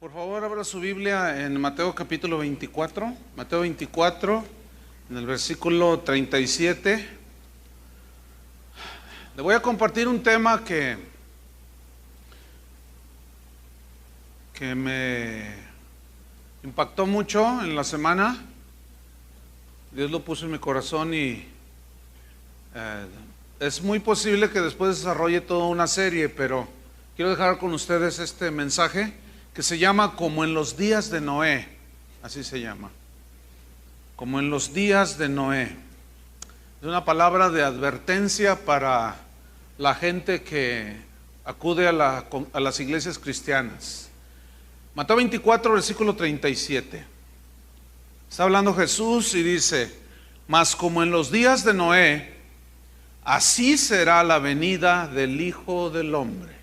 Por favor, abra su Biblia en Mateo capítulo 24. Mateo 24, en el versículo 37. Le voy a compartir un tema que me impactó mucho en la semana. Dios lo puso en mi corazón y es muy posible que después desarrolle toda una serie, pero quiero dejar con ustedes este mensaje que se llama Como en los días de Noé. Así se llama, como en los días de Noé. Es una palabra de advertencia para la gente que acude a las iglesias cristianas. Mateo 24, versículo 37. Está hablando Jesús y dice: mas como en los días de Noé, así será la venida del Hijo del Hombre.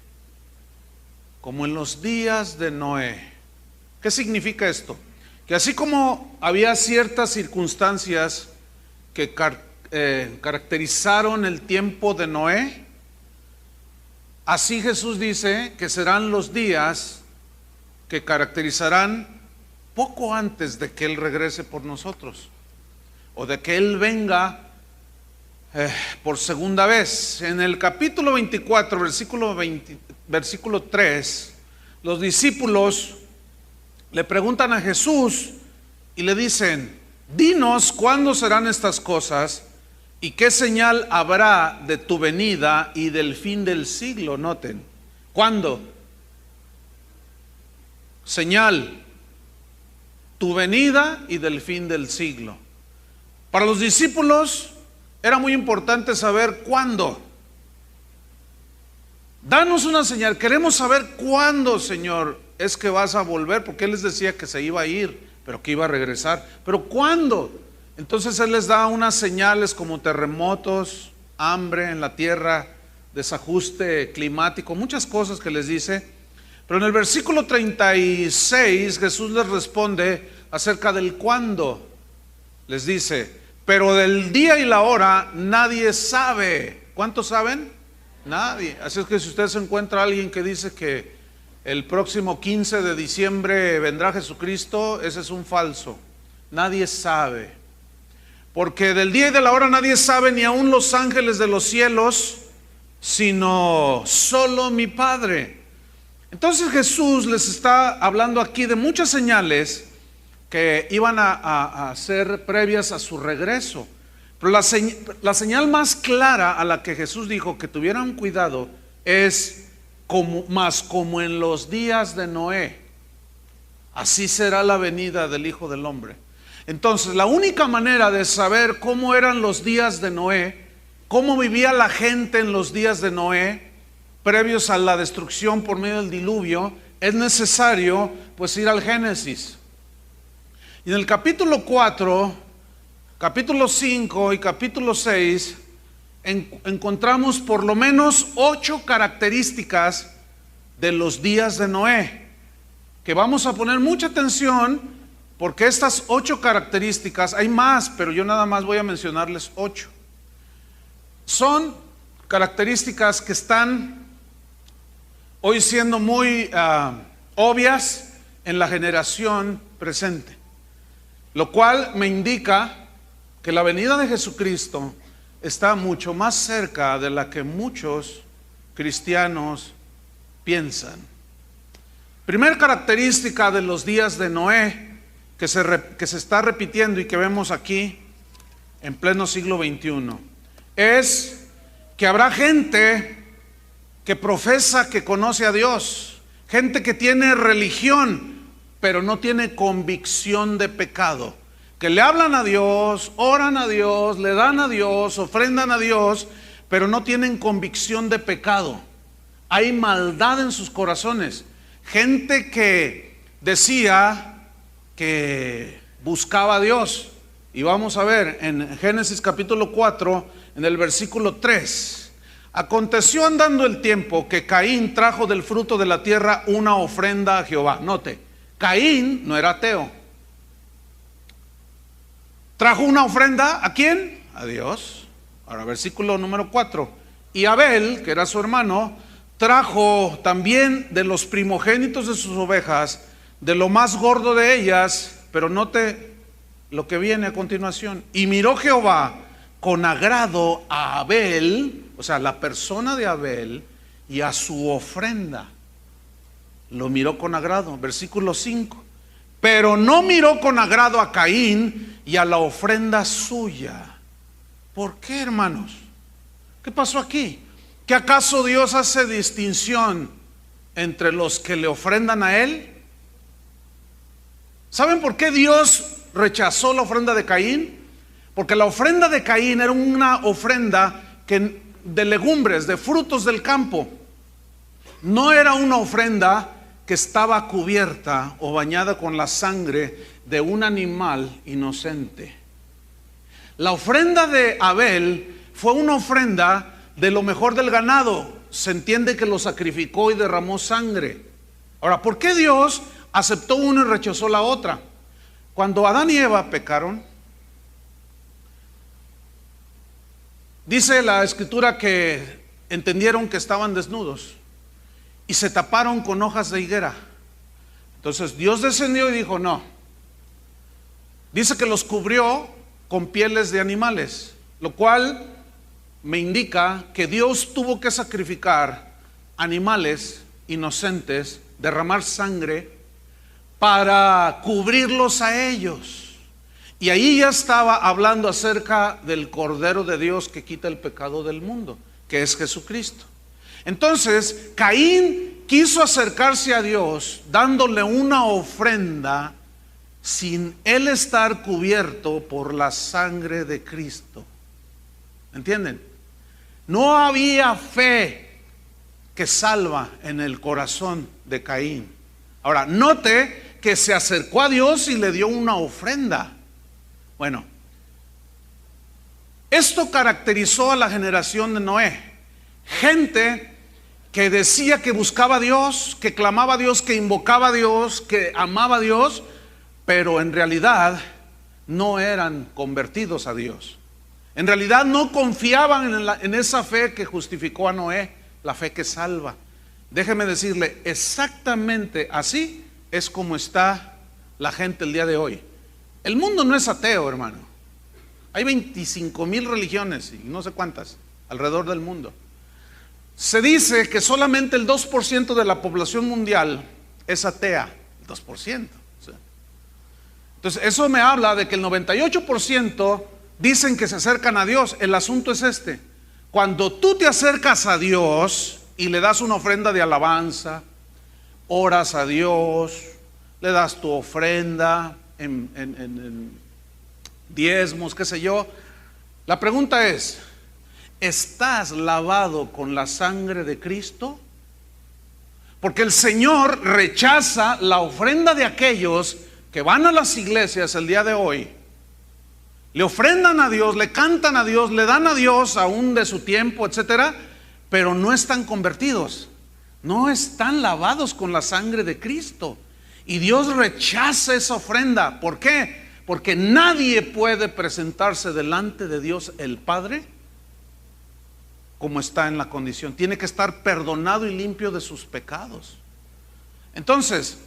Como en los días de Noé. ¿Qué significa esto? Que así como había ciertas circunstancias que caracterizaron el tiempo de Noé, así Jesús dice que serán los días que caracterizarán poco antes de que Él regrese por nosotros, o de que Él venga por segunda vez. En el capítulo 24, versículo 3, los discípulos le preguntan a Jesús y le dicen: dinos cuándo serán estas cosas y qué señal habrá de tu venida y del fin del siglo. Noten, ¿cuándo? Señal, tu venida y del fin del siglo. Para los discípulos era muy importante saber cuándo. Danos una señal, queremos saber cuándo, Señor, es que vas a volver, porque Él les decía que se iba a ir, pero que iba a regresar. Pero ¿cuándo? Entonces Él les da unas señales como terremotos, hambre en la tierra, desajuste climático, muchas cosas que les dice. Pero en el versículo 36 Jesús les responde acerca del cuándo. Les dice: pero del día y la hora nadie sabe. ¿Cuántos saben? Nadie. Así es que si usted se encuentra a alguien que dice que el próximo 15 de diciembre vendrá Jesucristo, ese es un falso. Nadie sabe. Porque del día y de la hora nadie sabe, ni aun los ángeles de los cielos, sino solo mi Padre. Entonces Jesús les está hablando aquí de muchas señales que iban a ser previas a su regreso. Pero la señal más clara a la que Jesús dijo que tuvieran cuidado es como en los días de Noé, así será la venida del Hijo del Hombre. Entonces, la única manera de saber cómo eran los días de Noé, cómo vivía la gente en los días de Noé, previos a la destrucción por medio del diluvio, es necesario pues ir al Génesis. Y en el capítulo 4, capítulo 5 y capítulo 6 encontramos por lo menos 8 características de los días de Noé, que vamos a poner mucha atención, porque estas 8 características, hay más, pero yo nada más voy a mencionarles 8. Son características que están hoy siendo muy obvias en la generación presente, lo cual me indica que la venida de Jesucristo está mucho más cerca de la que muchos cristianos piensan. Primera característica de los días de Noé que se está repitiendo y que vemos aquí en pleno siglo XXI es que habrá gente que profesa que conoce a Dios, gente que tiene religión pero no tiene convicción de pecado, que le hablan a Dios, oran a Dios, le dan a Dios, ofrendan a Dios, pero no tienen convicción de pecado. Hay maldad en sus corazones. Gente que decía que buscaba a Dios. Y vamos a ver en Génesis capítulo 4, en el versículo 3. Aconteció andando el tiempo que Caín trajo del fruto de la tierra una ofrenda a Jehová. Note, Caín no era ateo. Trajo una ofrenda, ¿a quién? A Dios. Ahora, versículo número 4. Y Abel, que era su hermano, trajo también de los primogénitos de sus ovejas de lo más gordo de ellas, pero note lo que viene a continuación. Y miró Jehová con agrado a Abel, o sea, la persona de Abel, y a su ofrenda. Lo miró con agrado, versículo 5. Pero no miró con agrado a Caín y a la ofrenda suya. ¿Por qué, hermanos? ¿Qué pasó aquí? ¿Que acaso Dios hace distinción entre los que le ofrendan a Él? ¿Saben por qué Dios rechazó la ofrenda de Caín? Porque la ofrenda de Caín era una ofrenda de legumbres, de frutos del campo. No era una ofrenda que estaba cubierta o bañada con la sangre de un animal inocente. La ofrenda de Abel fue una ofrenda de lo mejor del ganado. Se entiende que lo sacrificó y derramó sangre. Ahora, ¿por qué Dios aceptó una y rechazó la otra? Cuando Adán y Eva pecaron, dice la escritura que entendieron que estaban desnudos y se taparon con hojas de higuera. Entonces Dios descendió y dijo: no. Dice que los cubrió con pieles de animales, lo cual me indica que Dios tuvo que sacrificar animales inocentes, derramar sangre para cubrirlos a ellos. Y ahí ya estaba hablando acerca del Cordero de Dios que quita el pecado del mundo, que es Jesucristo. Entonces Caín quiso acercarse a Dios dándole una ofrenda sin él estar cubierto por la sangre de Cristo. ¿Entienden? No había fe que salva en el corazón de Caín. Ahora, note que se acercó a Dios y le dio una ofrenda. Bueno, esto caracterizó a la generación de Noé. Gente que decía que buscaba a Dios, que clamaba a Dios, que invocaba a Dios, que amaba a Dios, pero en realidad no eran convertidos a Dios. En realidad no confiaban en esa fe que justificó a Noé, la fe que salva. Déjeme decirle, exactamente así es como está la gente el día de hoy. El mundo no es ateo, hermano. Hay 25,000 religiones y no sé cuántas alrededor del mundo. Se dice que solamente el 2% de la población mundial es atea. El 2%. Entonces eso me habla de que el 98% dicen que se acercan a Dios. El asunto es este: cuando tú te acercas a Dios y le das una ofrenda de alabanza, oras a Dios, le das tu ofrenda en diezmos, qué sé yo, la pregunta es: ¿estás lavado con la sangre de Cristo? Porque el Señor rechaza la ofrenda de aquellos que van a las iglesias el día de hoy, le ofrendan a Dios, le cantan a Dios, le dan a Dios aún de su tiempo, etcétera, pero no están convertidos, no están lavados con la sangre de Cristo. Y Dios rechaza esa ofrenda. ¿Por qué? Porque nadie puede presentarse delante de Dios el Padre como está en la condición. Tiene que estar perdonado y limpio de sus pecados. Entonces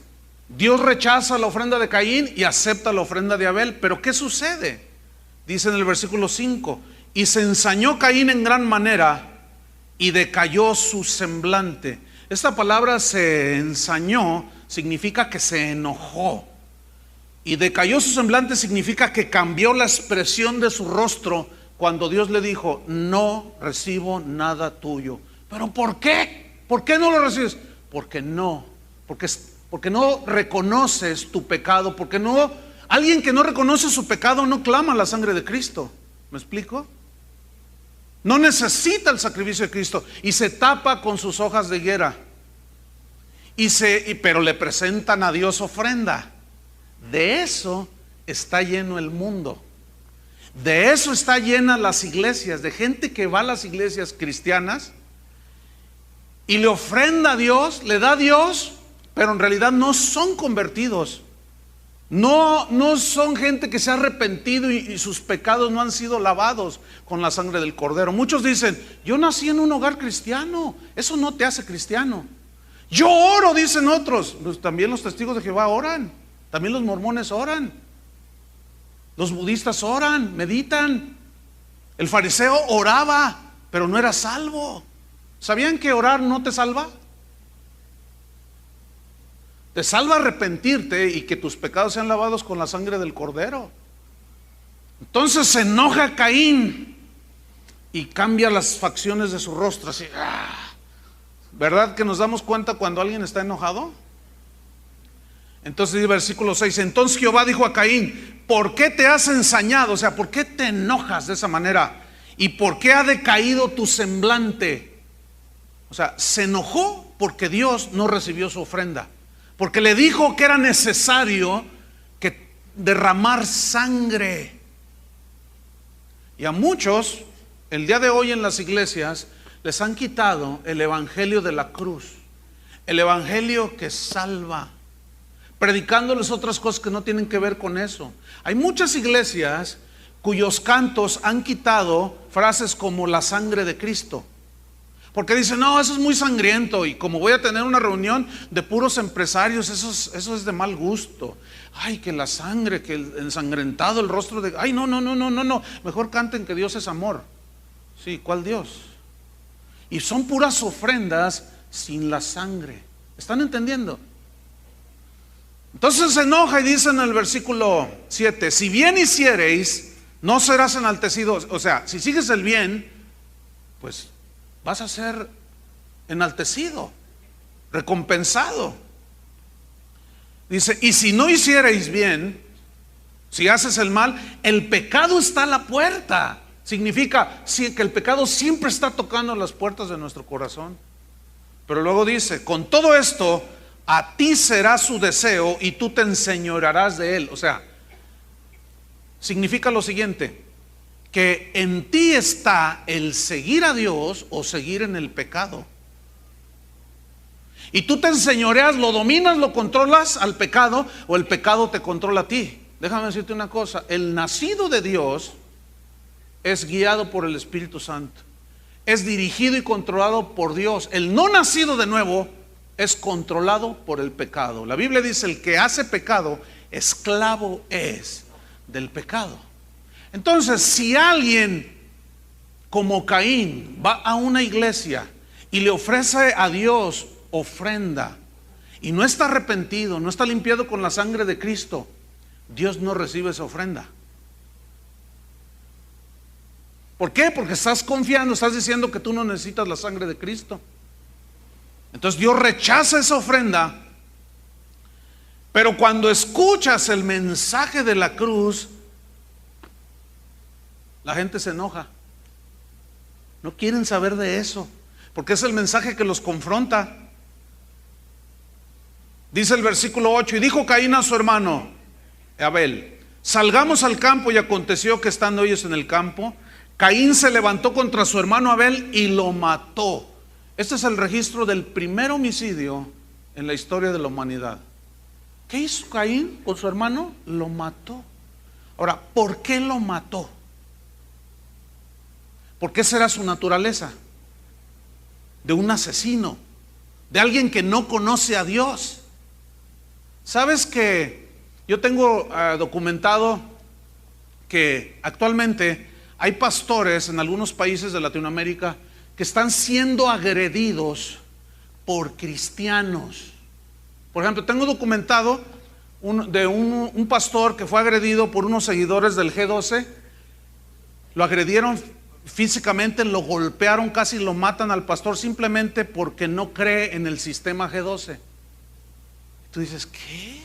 Dios rechaza la ofrenda de Caín y acepta la ofrenda de Abel. Pero ¿qué sucede? Dice en el versículo 5: y se ensañó Caín en gran manera y decayó su semblante. Esta palabra se ensañó significa que se enojó, y decayó su semblante significa que cambió la expresión de su rostro cuando Dios le dijo: no recibo nada tuyo. ¿Pero por qué? ¿Por qué no lo recibes? Porque no reconoces tu pecado. Porque no, alguien que no reconoce su pecado no clama la sangre de Cristo. ¿Me explico? No necesita el sacrificio de Cristo y se tapa con sus hojas de higuera. Pero le presentan a Dios ofrenda. De eso está lleno el mundo. De eso está llena las iglesias, de gente que va a las iglesias cristianas y le ofrenda a Dios, le da a Dios, pero en realidad no son convertidos. No son gente que se ha arrepentido y sus pecados no han sido lavados con la sangre del Cordero. Muchos dicen: yo nací en un hogar cristiano. Eso no te hace cristiano. Yo oro, dicen otros. Pues también los testigos de Jehová oran, también los mormones oran, los budistas oran, meditan. El fariseo oraba, pero no era salvo. ¿Sabían que orar no te salva? Te salva arrepentirte y que tus pecados sean lavados con la sangre del Cordero. Entonces se enoja Caín y cambia las facciones de su rostro así. ¿Verdad que nos damos cuenta cuando alguien está enojado? Entonces dice versículo 6, entonces Jehová dijo a Caín, ¿por qué te has ensañado? O sea, ¿por qué te enojas de esa manera? ¿Y por qué ha decaído tu semblante? O sea, se enojó porque Dios no recibió su ofrenda, porque le dijo que era necesario que derramar sangre. Y a muchos, el día de hoy en las iglesias, les han quitado el evangelio de la cruz, el evangelio que salva, predicándoles otras cosas que no tienen que ver con eso. Hay muchas iglesias cuyos cantos han quitado frases como la sangre de Cristo, porque dicen, no, eso es muy sangriento, y como voy a tener una reunión de puros empresarios, eso es de mal gusto. Ay, que la sangre, que el ensangrentado el rostro de... Ay, no, mejor canten que Dios es amor. Sí, ¿cuál Dios? Y son puras ofrendas sin la sangre. ¿Están entendiendo? Entonces se enoja y dice en el versículo 7, si bien hiciereis, no serás enaltecido. O sea, si sigues el bien, pues vas a ser enaltecido, recompensado. Dice, y si no hiciereis bien, si haces el mal, el pecado está a la puerta. Significa que el pecado siempre está tocando las puertas de nuestro corazón. Pero luego dice, con todo esto, a ti será su deseo y tú te enseñorearás de él. O sea, significa lo siguiente, que en ti está el seguir a Dios o seguir en el pecado. Y tú te enseñoreas, lo dominas, lo controlas al pecado, o el pecado te controla a ti. Déjame decirte una cosa, el nacido de Dios es guiado por el Espíritu Santo, es dirigido y controlado por Dios. El no nacido de nuevo es controlado por el pecado. La Biblia dice, el que hace pecado, esclavo es del pecado. Entonces, si alguien como Caín va a una iglesia y le ofrece a Dios ofrenda y no está arrepentido, no está limpiado con la sangre de Cristo, Dios no recibe esa ofrenda. ¿Por qué? Porque estás confiando, estás diciendo que tú no necesitas la sangre de Cristo. Entonces Dios rechaza esa ofrenda. Pero cuando escuchas el mensaje de la cruz, la gente se enoja. No quieren saber de eso, porque es el mensaje que los confronta. Dice el versículo 8, y dijo Caín a su hermano Abel, salgamos al campo, y aconteció que estando ellos en el campo, Caín se levantó contra su hermano Abel y lo mató. Este es el registro del primer homicidio en la historia de la humanidad. ¿Qué hizo Caín con su hermano? Lo mató. Ahora, ¿por qué lo mató? Porque esa era su naturaleza, de un asesino, de alguien que no conoce a Dios. ¿Sabes que yo tengo documentado que actualmente hay pastores en algunos países de Latinoamérica que están siendo agredidos por cristianos? Por ejemplo, tengo documentado de un pastor que fue agredido por unos seguidores del G12. Lo agredieron físicamente, lo golpearon, casi lo matan al pastor simplemente porque no cree en el sistema G12. Tú dices, ¿qué?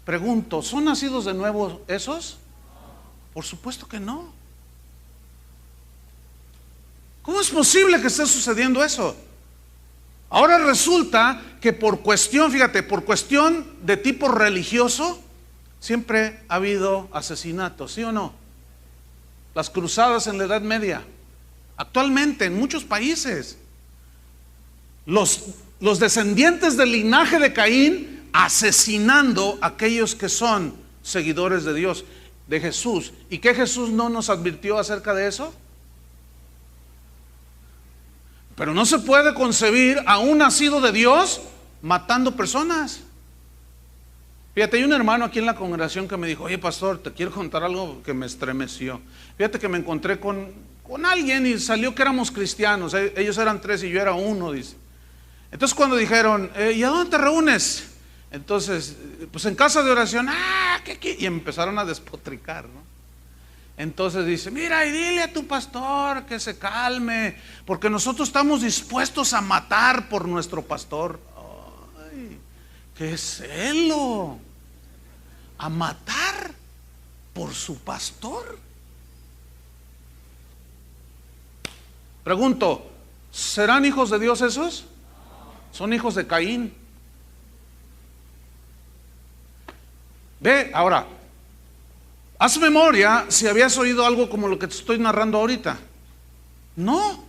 Pregunto, ¿son nacidos de nuevo esos? Por supuesto que no. ¿Cómo es posible que esté sucediendo eso? Ahora resulta que por cuestión, fíjate, por cuestión de tipo religioso, siempre ha habido asesinatos, ¿sí o no? Las cruzadas en la Edad Media, actualmente en muchos países, los descendientes del linaje de Caín asesinando a aquellos que son seguidores de Dios, de Jesús. ¿Y qué Jesús no nos advirtió acerca de eso? Pero no se puede concebir a un nacido de Dios matando personas. Fíjate, hay un hermano aquí en la congregación que me dijo: oye, pastor, te quiero contar algo que me estremeció. Fíjate que me encontré con alguien y salió que éramos cristianos. Ellos eran 3 y yo era 1, dice. Entonces cuando dijeron: ¿y a dónde te reúnes? Entonces, pues en casa de oración. Y empezaron a despotricar, ¿no? Entonces dice: mira, y dile a tu pastor que se calme, porque nosotros estamos dispuestos a matar por nuestro pastor. Ay, qué celo, a matar por su pastor. Pregunto, ¿serán hijos de Dios esos? Son hijos de Caín. Ve, ahora, haz memoria si habías oído algo como lo que te estoy narrando ahorita. No.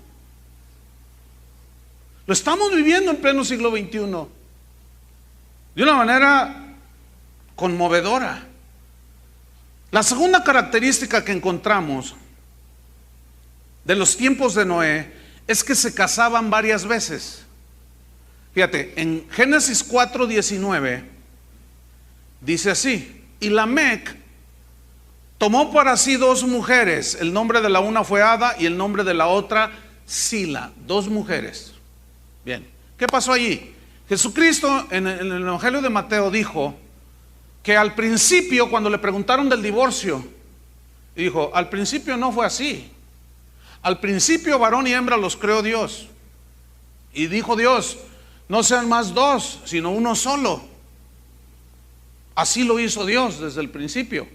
Lo estamos viviendo en pleno siglo XXI de una manera conmovedora. La segunda característica que encontramos de los tiempos de Noé es que se casaban varias veces. Fíjate, en Génesis 4:19 dice así: y Lamec tomó para sí 2 mujeres. El nombre de la una fue Ada y el nombre de la otra Sila. 2 mujeres. Bien, ¿qué pasó allí? Jesucristo en el Evangelio de Mateo dijo que al principio, cuando le preguntaron del divorcio, dijo: al principio no fue así. Al principio varón y hembra los creó Dios. Y dijo Dios: no sean más 2, sino uno solo. Así lo hizo Dios desde el principio.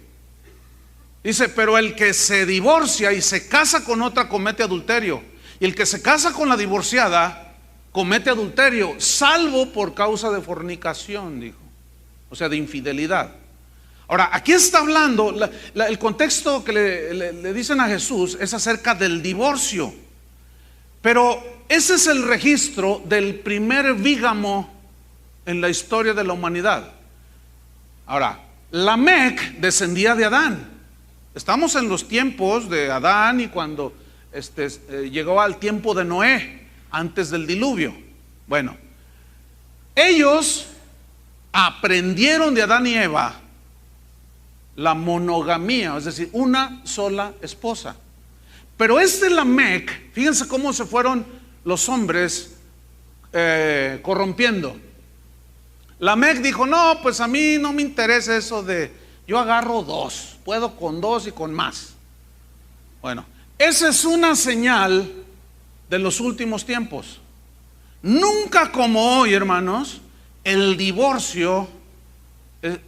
Dice: pero el que se divorcia y se casa con otra comete adulterio. Y el que se casa con la divorciada comete adulterio, salvo por causa de fornicación, dijo. O sea, de infidelidad. Ahora, aquí está hablando, el contexto que le dicen a Jesús es acerca del divorcio. Pero ese es el registro del primer bígamo en la historia de la humanidad. Ahora, Lamec descendía de Adán. Estamos en los tiempos de Adán y cuando llegó al tiempo de Noé, antes del diluvio. Bueno, ellos aprendieron de Adán y Eva la monogamía, es decir, una sola esposa. Pero Lamec, fíjense cómo se fueron los hombres corrompiendo. Lamec dijo: no, pues a mí no me interesa eso de yo agarro 2, puedo con 2 y con más. Bueno, esa es una señal de los últimos tiempos. Nunca como hoy, hermanos, el divorcio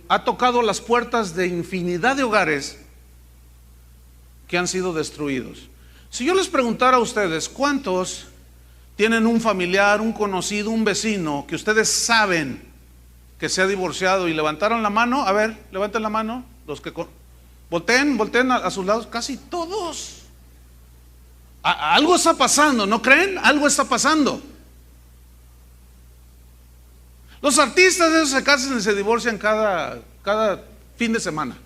ha tocado las puertas de infinidad de hogares que han sido destruidos. Si yo les preguntara a ustedes, ¿cuántos tienen un familiar, un conocido, un vecino que ustedes saben que se ha divorciado y levantaron la mano? A ver, levanten la mano, los que volteen a sus lados. Casi todos. Algo está pasando, ¿no creen? Algo está pasando. Los artistas esos se casan y se divorcian cada fin de semana.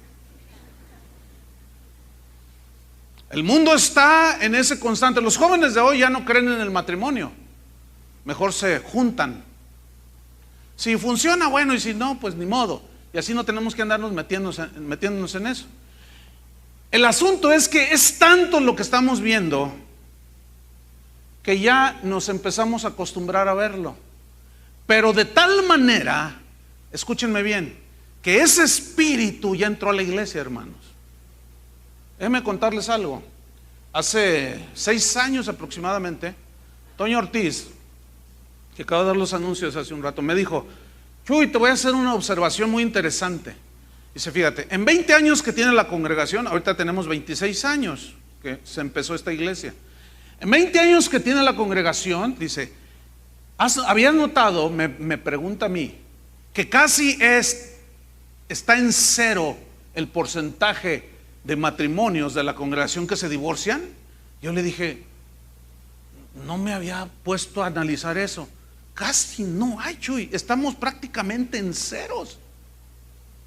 El mundo está en ese constante. Los jóvenes de hoy ya no creen en el matrimonio, mejor se juntan. Si funciona, bueno, y si no, pues ni modo. Y así no tenemos que andarnos metiéndonos en eso. El asunto es que es tanto lo que estamos viendo que ya nos empezamos a acostumbrar a verlo. Pero de tal manera, escúchenme bien, que ese espíritu ya entró a la iglesia, hermanos. Déjenme contarles algo. Hace 6 años aproximadamente, Toño Ortiz, que acaba de dar los anuncios hace un rato, me dijo: Chuy, te voy a hacer una observación muy interesante. Dice: fíjate, en 20 años que tiene la congregación, ahorita tenemos 26 años que se empezó esta iglesia. En 20 años que tiene la congregación, dice, ¿habías notado, me pregunta a mí, que casi está en 0 el porcentaje de matrimonios de la congregación que se divorcian? Yo le dije: no me había puesto a analizar eso. Casi no hay, Chuy, estamos prácticamente en 0.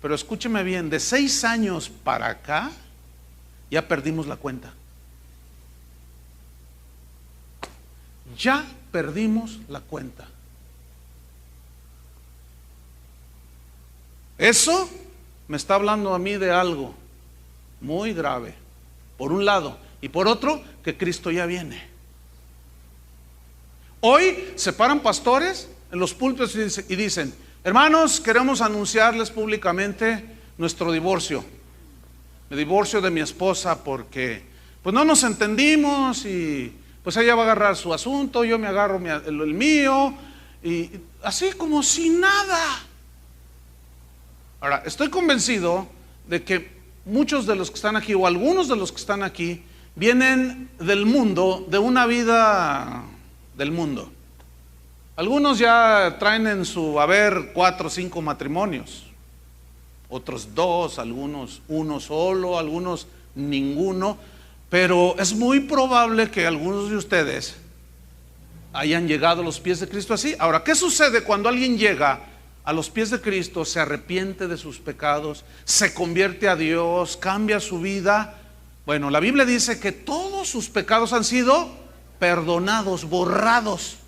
Pero escúcheme bien, de 6 años para acá ya perdimos la cuenta. Ya perdimos la cuenta. Eso me está hablando a mí de algo muy grave, por un lado, y por otro, que Cristo ya viene. Hoy se paran pastores en los púlpitos y dicen: hermanos, queremos anunciarles públicamente nuestro divorcio. Me divorcio de mi esposa porque pues no nos entendimos, y pues ella va a agarrar su asunto, yo me agarro el mío, y así como si nada. Ahora, estoy convencido de que muchos de los que están aquí, o algunos de los que están aquí, vienen del mundo, de una vida del mundo. Algunos ya traen en su haber 4 o 5 matrimonios, otros 2, algunos 1 solo, algunos ninguno, pero es muy probable que algunos de ustedes hayan llegado a los pies de Cristo así. Ahora, ¿qué sucede cuando alguien llega a los pies de Cristo, se arrepiente de sus pecados, se convierte a Dios, cambia su vida? Bueno, la Biblia dice que todos sus pecados han sido perdonados, borrados.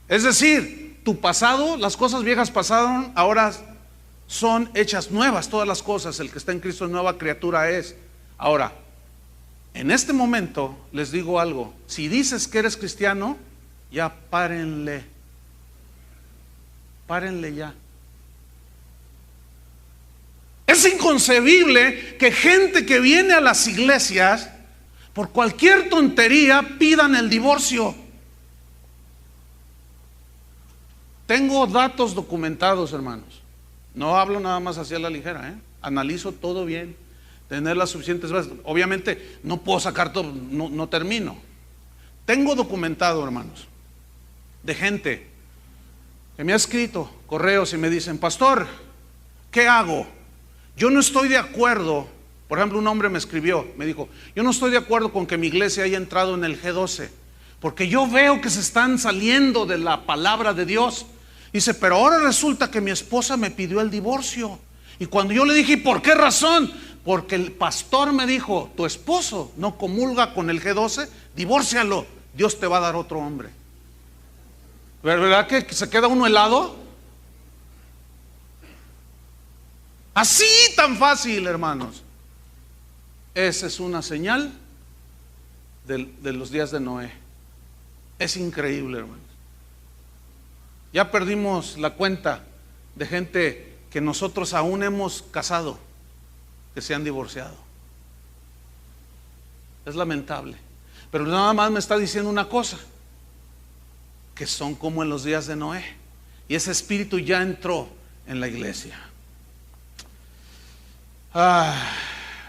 Es decir, tu pasado, las cosas viejas pasaron, ahora son hechas nuevas todas las cosas. El que está en Cristo nueva criatura es. Ahora, en este momento les digo algo: si dices que eres cristiano, ya párenle ya. Es inconcebible que gente que viene a las iglesias por cualquier tontería pidan el divorcio. Tengo datos documentados, hermanos. No hablo nada más hacia la ligera, analizo todo bien, tener las suficientes bases. Obviamente no puedo sacar todo, no termino. Tengo documentado, hermanos, de gente que me ha escrito correos y me dicen: pastor, ¿qué hago? Yo no estoy de acuerdo. Por ejemplo, un hombre me escribió, me dijo: yo no estoy de acuerdo con que mi iglesia haya entrado en el G12, porque yo veo que se están saliendo de la palabra de Dios. Dice: pero ahora resulta que mi esposa me pidió el divorcio. Y cuando yo le dije: ¿y por qué razón? Porque el pastor me dijo: tu esposo no comulga con el G12, divórcialo, Dios te va a dar otro hombre. ¿Verdad que se queda uno helado? Así tan fácil, hermanos. Esa es una señal de los días de Noé. Es increíble, hermanos. Ya perdimos la cuenta de gente que nosotros aún hemos casado, que se han divorciado. Es lamentable. Pero nada más me está diciendo una cosa: que son como en los días de Noé. Y ese espíritu ya entró en la iglesia.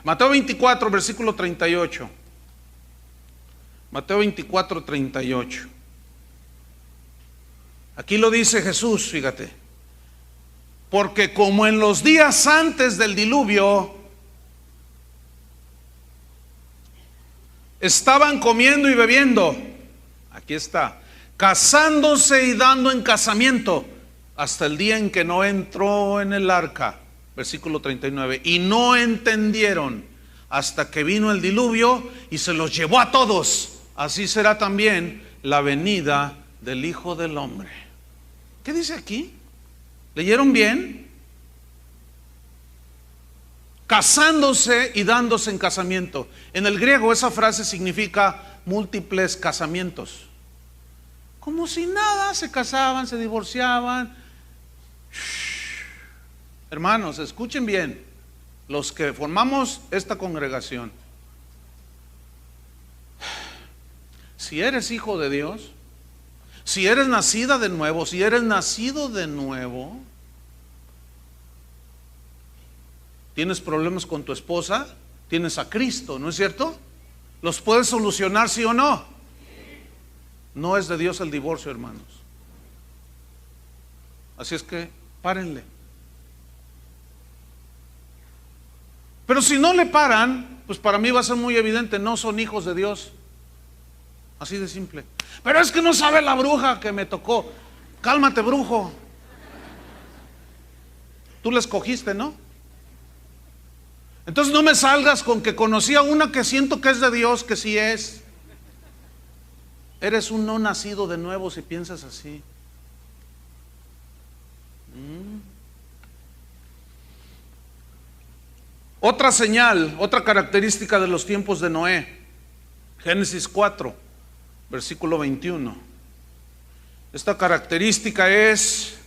Mateo 24, versículo 38. Mateo 24, 38. Aquí lo dice Jesús, fíjate: porque como en los días antes del diluvio estaban comiendo y bebiendo, aquí está, casándose y dando en casamiento, hasta el día en que no entró en el arca, versículo 39, y no entendieron hasta que vino el diluvio y se los llevó a todos. Así será también la venida del Hijo del Hombre. ¿Qué dice aquí? ¿Leyeron bien? Casándose y dándose en casamiento. En el griego esa frase significa múltiples casamientos. Como si nada, se casaban, se divorciaban. Hermanos, escuchen bien, los que formamos esta congregación. Si eres hijo de Dios, si eres nacida de nuevo, si eres nacido de nuevo, tienes problemas con tu esposa, tienes a Cristo, ¿no es cierto? ¿Los puedes solucionar, sí o no? No es de Dios el divorcio, hermanos. Así es que párenle. Pero si no le paran, pues para mí va a ser muy evidente: no son hijos de Dios. Así de simple. Pero es que no sabe la bruja que me tocó. Cálmate, brujo. Tú la escogiste, ¿no? Entonces no me salgas con que conocí a una que siento que es de Dios, que sí es. Eres un no nacido de nuevo si piensas así. Otra señal, otra característica de los tiempos de Noé, Génesis 4, versículo 21. Esta característica es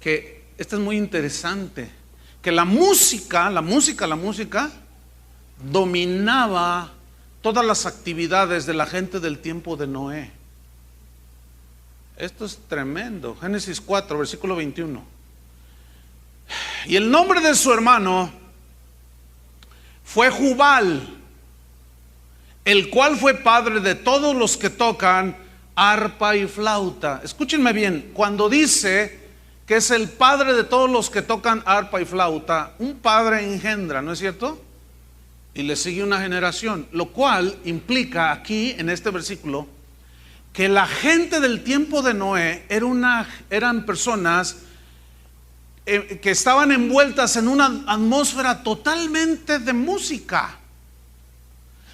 que, esta es muy interesante, que la música dominaba todas las actividades de la gente del tiempo de Noé. Esto es tremendo. Génesis 4, versículo 21. Y el nombre de su hermano fue Jubal, el cual fue padre de todos los que tocan arpa y flauta. Escúchenme bien, cuando dice que es el padre de todos los que tocan arpa y flauta, un padre engendra, ¿no es cierto? Y le sigue una generación, lo cual implica aquí en este versículo que la gente del tiempo de Noé eran personas que estaban envueltas en una atmósfera totalmente de música.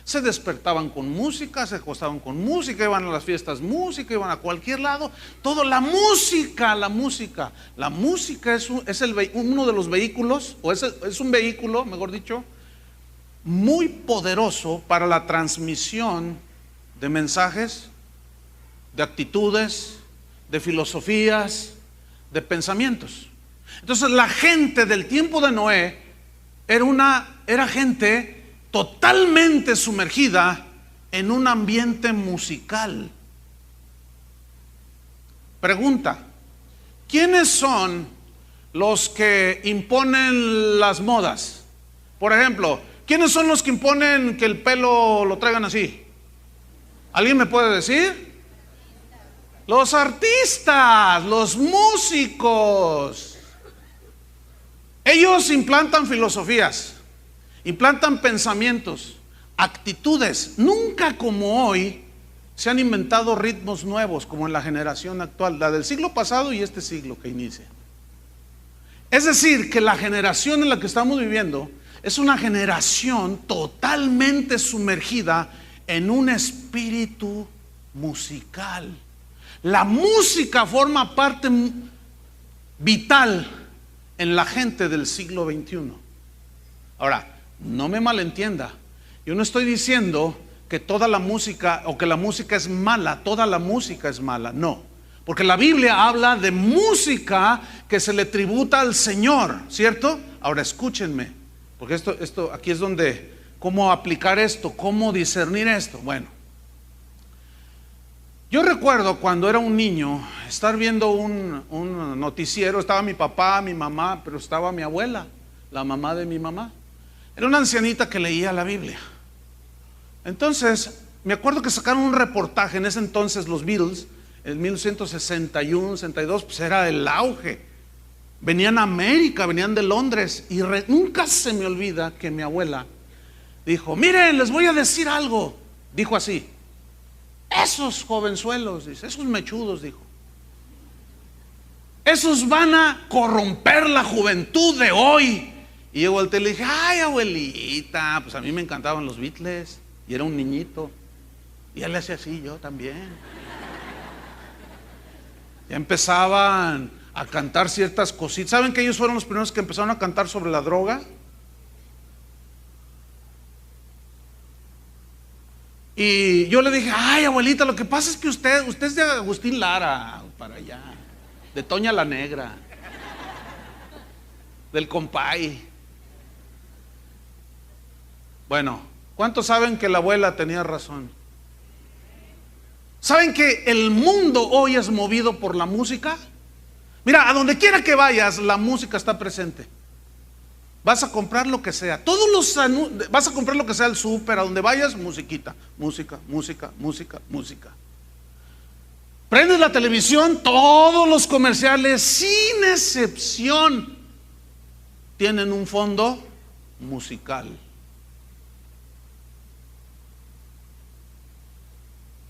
Se despertaban con música, se acostaban con música, iban a las fiestas música, iban a cualquier lado, todo la música. La música es uno de los vehículos, o es un vehículo, mejor dicho, muy poderoso para la transmisión de mensajes, de actitudes, de filosofías, de pensamientos. Entonces la gente del tiempo de Noé era gente totalmente sumergida en un ambiente musical. Pregunta: ¿quiénes son los que imponen las modas? Por ejemplo, ¿quiénes son los que imponen que el pelo lo traigan así? ¿Alguien me puede decir? Los artistas, los músicos. Ellos implantan filosofías, implantan pensamientos, actitudes. Nunca como hoy se han inventado ritmos nuevos como en la generación actual, la del siglo pasado y este siglo que inicia. Es decir, que la generación en la que estamos viviendo es una generación totalmente sumergida en un espíritu musical. La música forma parte vital en la gente del siglo XXI. Ahora, no me malentienda, yo no estoy diciendo que toda la música o que la música es mala, toda la música es mala, no, porque la Biblia habla de música que se le tributa al Señor, ¿cierto? Ahora escúchenme, porque esto aquí es donde, cómo aplicar esto, cómo discernir esto. Bueno, yo recuerdo cuando era un niño estar viendo un noticiero. Estaba mi papá, mi mamá, pero estaba mi abuela, la mamá de mi mamá. Era una ancianita que leía la Biblia. Entonces me acuerdo que sacaron un reportaje. En ese entonces los Beatles, en 1961, 62, pues era el auge. Venían a América, venían de Londres. Y nunca se me olvida que mi abuela dijo: miren, les voy a decir algo. Dijo así: esos jovenzuelos, dice, esos mechudos, dijo, esos van a corromper la juventud de hoy. Y yo volteé y le dije: ay, abuelita, pues a mí me encantaban los Beatles y era un niñito. Y él le hacía así, yo también. Ya empezaban a cantar ciertas cositas. ¿Saben que ellos fueron los primeros que empezaron a cantar sobre la droga? Y yo le dije: ay, abuelita, lo que pasa es que usted es de Agustín Lara, para allá, de Toña la Negra, del Compay. Bueno, ¿cuántos saben que la abuela tenía razón? ¿Saben que el mundo hoy es movido por la música? Mira, a donde quiera que vayas, la música está presente. Vas a comprar lo que sea, vas a comprar lo que sea al súper, a donde vayas, musiquita, música. Prendes la televisión, todos los comerciales, sin excepción, tienen un fondo musical.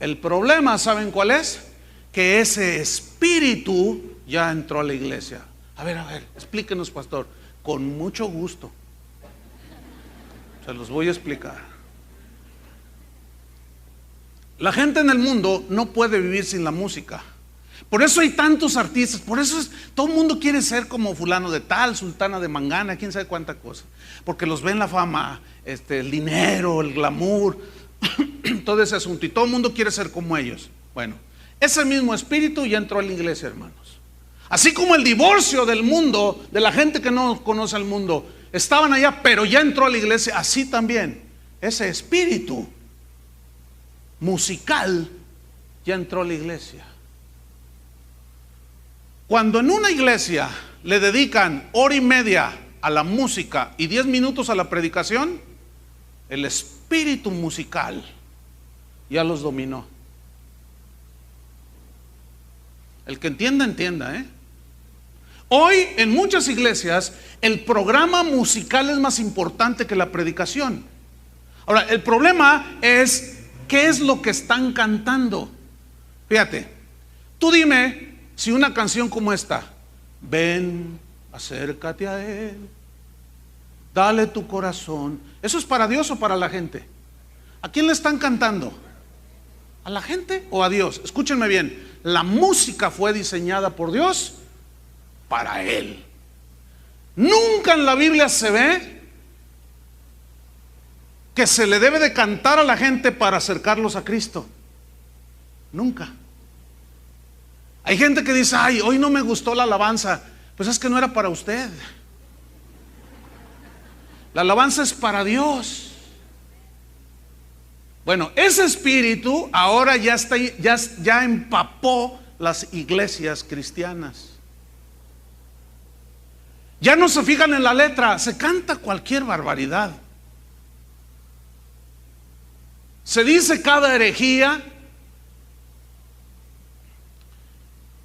El problema, ¿saben cuál es? Que ese espíritu ya entró a la iglesia. A ver, explíquenos, pastor. Con mucho gusto. Se los voy a explicar. La gente en el mundo no puede vivir sin la música. Por eso hay tantos artistas, por eso todo el mundo quiere ser como fulano de tal, sultana de Mangana, quién sabe cuánta cosa. Porque los ven la fama, el dinero, el glamour, todo ese asunto. Y todo el mundo quiere ser como ellos. Bueno, ese mismo espíritu ya entró a la iglesia, hermanos. Así como el divorcio del mundo, de la gente que no conoce al mundo, estaban allá, pero ya entró a la iglesia, así también ese espíritu musical ya entró a la iglesia. Cuando en una iglesia le dedican hora y media a la música y 10 minutos a la predicación, el espíritu musical ya los dominó. El que entienda, entienda, Hoy en muchas iglesias el programa musical es más importante que la predicación. Ahora, el problema es ¿qué es lo que están cantando? Fíjate, tú dime si una canción como esta, ven, acércate a Él, dale tu corazón, ¿eso es para Dios o para la gente? ¿A quién le están cantando? ¿A la gente o a Dios? Escúchenme bien, la música fue diseñada por Dios para Él. Nunca en la Biblia se ve que se le debe de cantar a la gente para acercarlos a Cristo. Nunca. Hay gente que dice, ay, hoy no me gustó la alabanza. Pues es que no era para usted. La alabanza es para Dios. Bueno, ese espíritu ahora ya empapó las iglesias cristianas. Ya no se fijan en la letra, se canta cualquier barbaridad. Se dice cada herejía.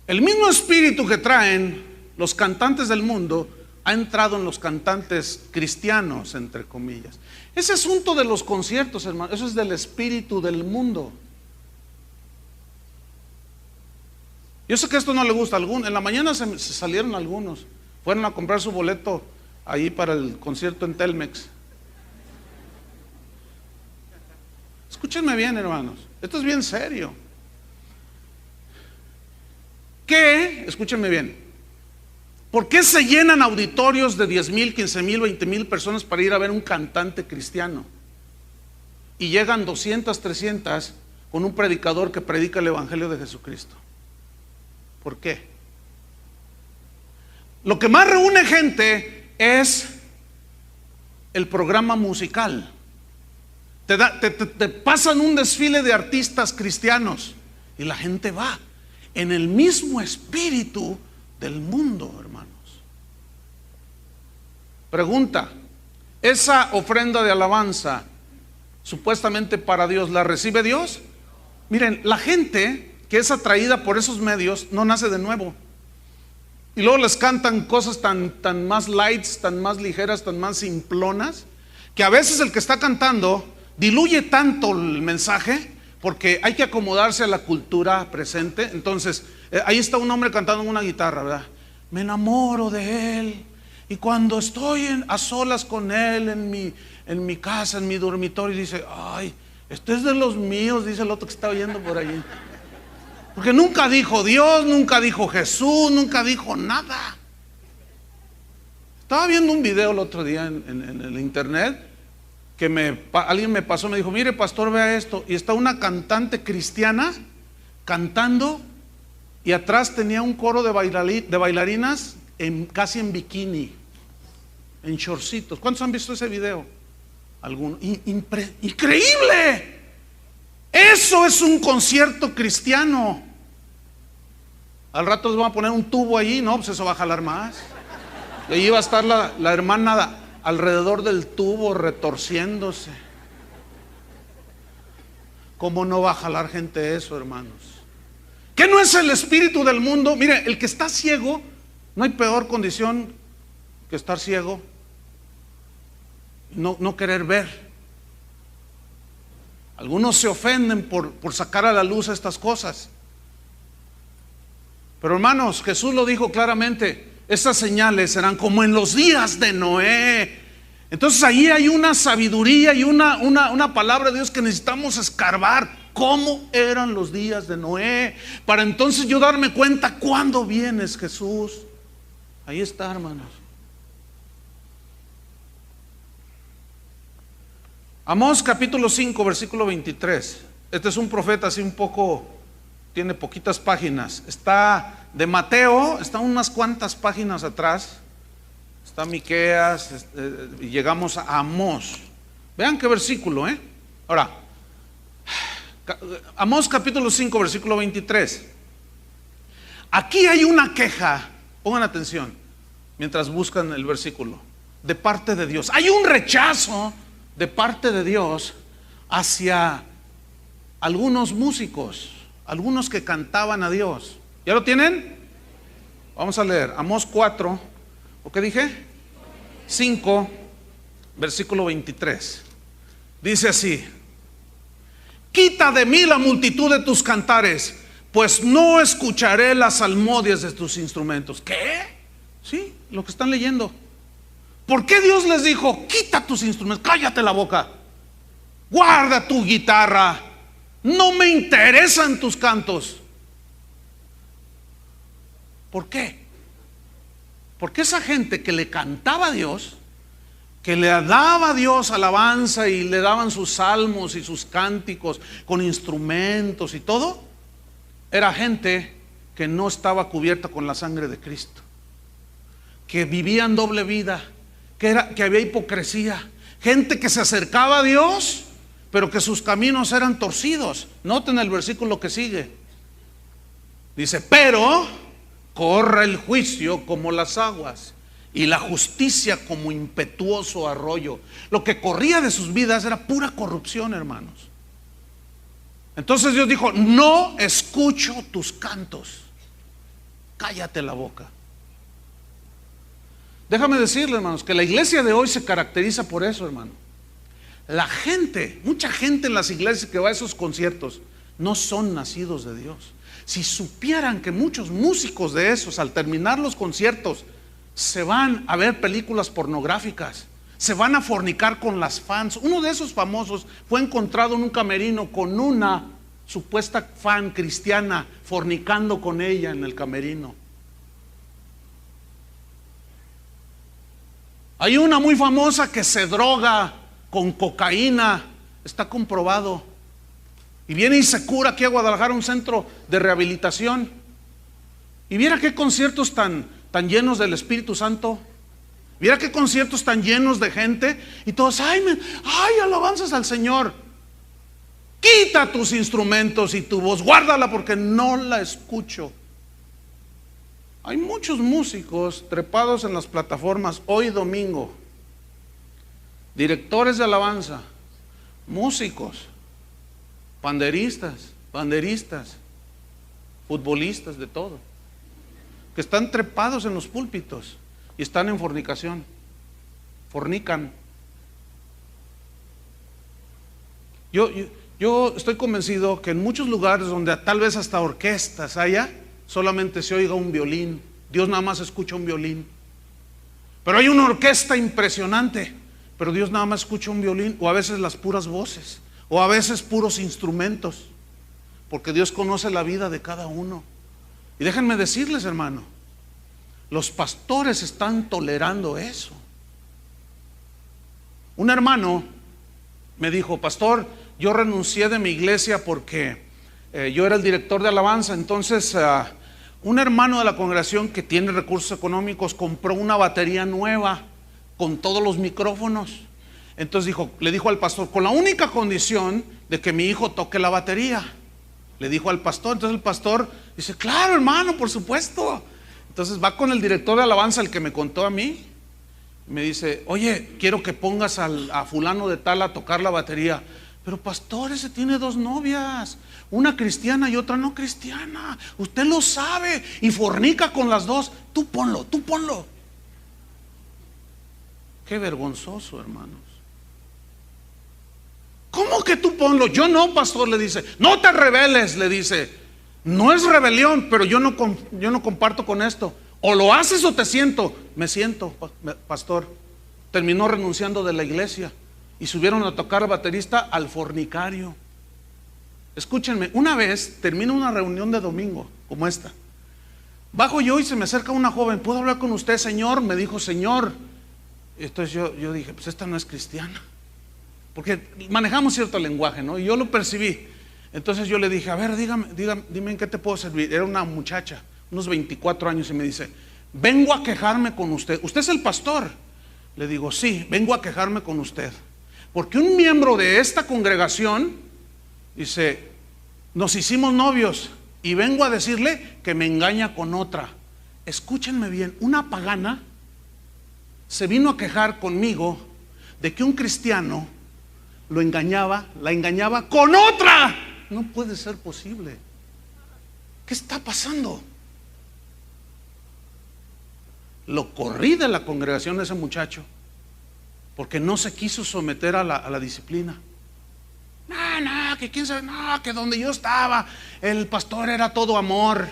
El mismo espíritu que traen los cantantes del mundo ha entrado en los cantantes cristianos, entre comillas. Ese asunto de los conciertos, hermano, eso es del espíritu del mundo. Yo sé que esto no le gusta a algunos. En la mañana se salieron algunos, fueron a comprar su boleto ahí para el concierto en Telmex. Escúchenme bien, hermanos, esto es bien serio. Escúchenme bien, ¿por qué se llenan auditorios de 10,000, 15,000, 20,000 personas para ir a ver un cantante cristiano? Y llegan 200, 300 con un predicador que predica el evangelio de Jesucristo. ¿Por qué? Lo que más reúne gente es el programa musical. Te pasan un desfile de artistas cristianos y la gente va en el mismo espíritu del mundo, hermanos. Pregunta, esa ofrenda de alabanza supuestamente para Dios, ¿la recibe Dios? Miren, la gente que es atraída por esos medios no nace de nuevo. Y luego les cantan cosas tan más lights, tan más ligeras, tan más simplonas, que a veces el que está cantando diluye tanto el mensaje porque hay que acomodarse a la cultura presente. Entonces, ahí está un hombre cantando en una guitarra, ¿verdad? Me enamoro de él y cuando estoy a solas con él en mi casa, en mi dormitorio, dice, ay, este es de los míos, dice el otro que está oyendo por allí. Porque nunca dijo Dios, nunca dijo Jesús, nunca dijo nada. Estaba viendo un video el otro día en el internet que alguien me pasó, me dijo, mire pastor, vea esto, y está una cantante cristiana cantando y atrás tenía un coro de bailarinas casi en bikini, en shortcitos. ¿Cuántos han visto ese video? Algunos. ¡Increíble! Eso es un concierto cristiano. Al rato les van a poner un tubo allí, no, pues eso va a jalar más. Y allí va a estar la hermana alrededor del tubo retorciéndose. ¿Cómo no va a jalar gente eso, hermanos? ¿Qué no es el espíritu del mundo? Mire, el que está ciego, no hay peor condición que estar ciego, no querer ver. Algunos se ofenden por sacar a la luz estas cosas. Pero hermanos, Jesús lo dijo claramente, estas señales serán como en los días de Noé. Entonces ahí hay una sabiduría y una palabra de Dios que necesitamos escarbar. cómo eran los días de Noé, para entonces yo darme cuenta cuándo vienes, Jesús. Ahí está, hermanos. Amós capítulo 5, versículo 23. Este es un profeta así un poco, tiene poquitas páginas. Está de Mateo, está unas cuantas páginas atrás. Está Miqueas, y llegamos a Amós. Vean qué versículo, Ahora, Amós capítulo 5, versículo 23. Aquí hay una queja, pongan atención, mientras buscan el versículo, de parte de Dios. Hay un rechazo de parte de Dios hacia algunos músicos, algunos que cantaban a Dios. ¿Ya lo tienen? Vamos a leer Amós 4, ¿o qué dije? 5, versículo 23. Dice así: quita de mí la multitud de tus cantares, pues no escucharé las salmodias de tus instrumentos. ¿Qué? Sí, lo que están leyendo. ¿Por qué Dios les dijo, quita tus instrumentos, cállate la boca, guarda tu guitarra, no me interesan tus cantos? ¿Por qué? Porque esa gente que le cantaba a Dios, que le daba a Dios alabanza y le daban sus salmos y sus cánticos con instrumentos y todo, era gente que no estaba cubierta con la sangre de Cristo, que vivían doble vida, que había hipocresía, gente que se acercaba a Dios, pero que sus caminos eran torcidos. Noten el versículo que sigue. Dice, pero corre el juicio como las aguas y la justicia como impetuoso arroyo. Lo que corría de sus vidas era pura corrupción, hermanos. Entonces Dios dijo, no escucho tus cantos, cállate la boca. Déjame decirle, hermanos, que la iglesia de hoy se caracteriza por eso, hermano. La gente, mucha gente en las iglesias que va a esos conciertos, no son nacidos de Dios. Si supieran que muchos músicos de esos, al terminar los conciertos, se van a ver películas pornográficas, se van a fornicar con las fans. Uno de esos famosos fue encontrado en un camerino con una supuesta fan cristiana, fornicando con ella en el camerino. Hay una muy famosa que se droga con cocaína, está comprobado, y viene y se cura aquí a Guadalajara, un centro de rehabilitación. Y viera qué conciertos tan llenos del Espíritu Santo. Viera qué conciertos tan llenos de gente. Y todos, ay, alabanzas al Señor. Quita tus instrumentos y tu voz, guárdala porque no la escucho. Hay muchos músicos trepados en las plataformas hoy domingo, directores de alabanza, músicos, banderistas, futbolistas, de todo, que están trepados en los púlpitos y están en fornicación, fornican. Yo estoy convencido que en muchos lugares donde tal vez hasta orquestas haya, solamente se oiga un violín. Dios nada más escucha un violín. Pero hay una orquesta impresionante, pero Dios nada más escucha un violín, o a veces las puras voces, o a veces puros instrumentos, porque Dios conoce la vida de cada uno. Y déjenme decirles, hermano, los pastores están tolerando eso. Un hermano me dijo, pastor, yo renuncié de mi iglesia porque yo era el director de alabanza. Entonces un hermano de la congregación que tiene recursos económicos compró una batería nueva con todos los micrófonos. Entonces le dijo al pastor, con la única condición de que mi hijo toque la batería. Le dijo al pastor. Entonces el pastor dice, claro, hermano, por supuesto. Entonces va con el director de alabanza, el que me contó a mí, y me dice, oye, quiero que pongas a fulano de tal a tocar la batería. Pero pastor, ese tiene dos novias, una cristiana y otra no cristiana, usted lo sabe, y fornica con las dos. Tú ponlo. Qué vergonzoso, hermanos. ¿Cómo que tú ponlo? Yo no, pastor, le dice. No te rebeles, le dice. No es rebelión, pero yo no comparto con esto. O lo haces o te siento. Me siento, pastor. Terminó renunciando de la iglesia y subieron a tocar baterista al fornicario. Escúchenme, una vez termino una reunión de domingo como esta. Bajo yo y se me acerca una joven. ¿Puedo hablar con usted, señor? Me dijo, señor. Entonces yo dije, pues esta no es cristiana, porque manejamos cierto lenguaje, ¿no? Y yo lo percibí. Entonces yo le dije, a ver, dime en qué te puedo servir. Era una muchacha, unos 24 años, y me dice, vengo a quejarme con usted. ¿Usted es el pastor? Le digo, sí, vengo a quejarme con usted, porque un miembro de esta congregación, dice, nos hicimos novios y vengo a decirle que me engaña con otra. Escúchenme bien, una pagana se vino a quejar conmigo de que un cristiano la engañaba con otra. No puede ser posible. ¿Qué está pasando? Lo corrí de la congregación de ese muchacho porque no se quiso someter a la disciplina. No, que quién sabe, no, que donde yo estaba el pastor era todo amor.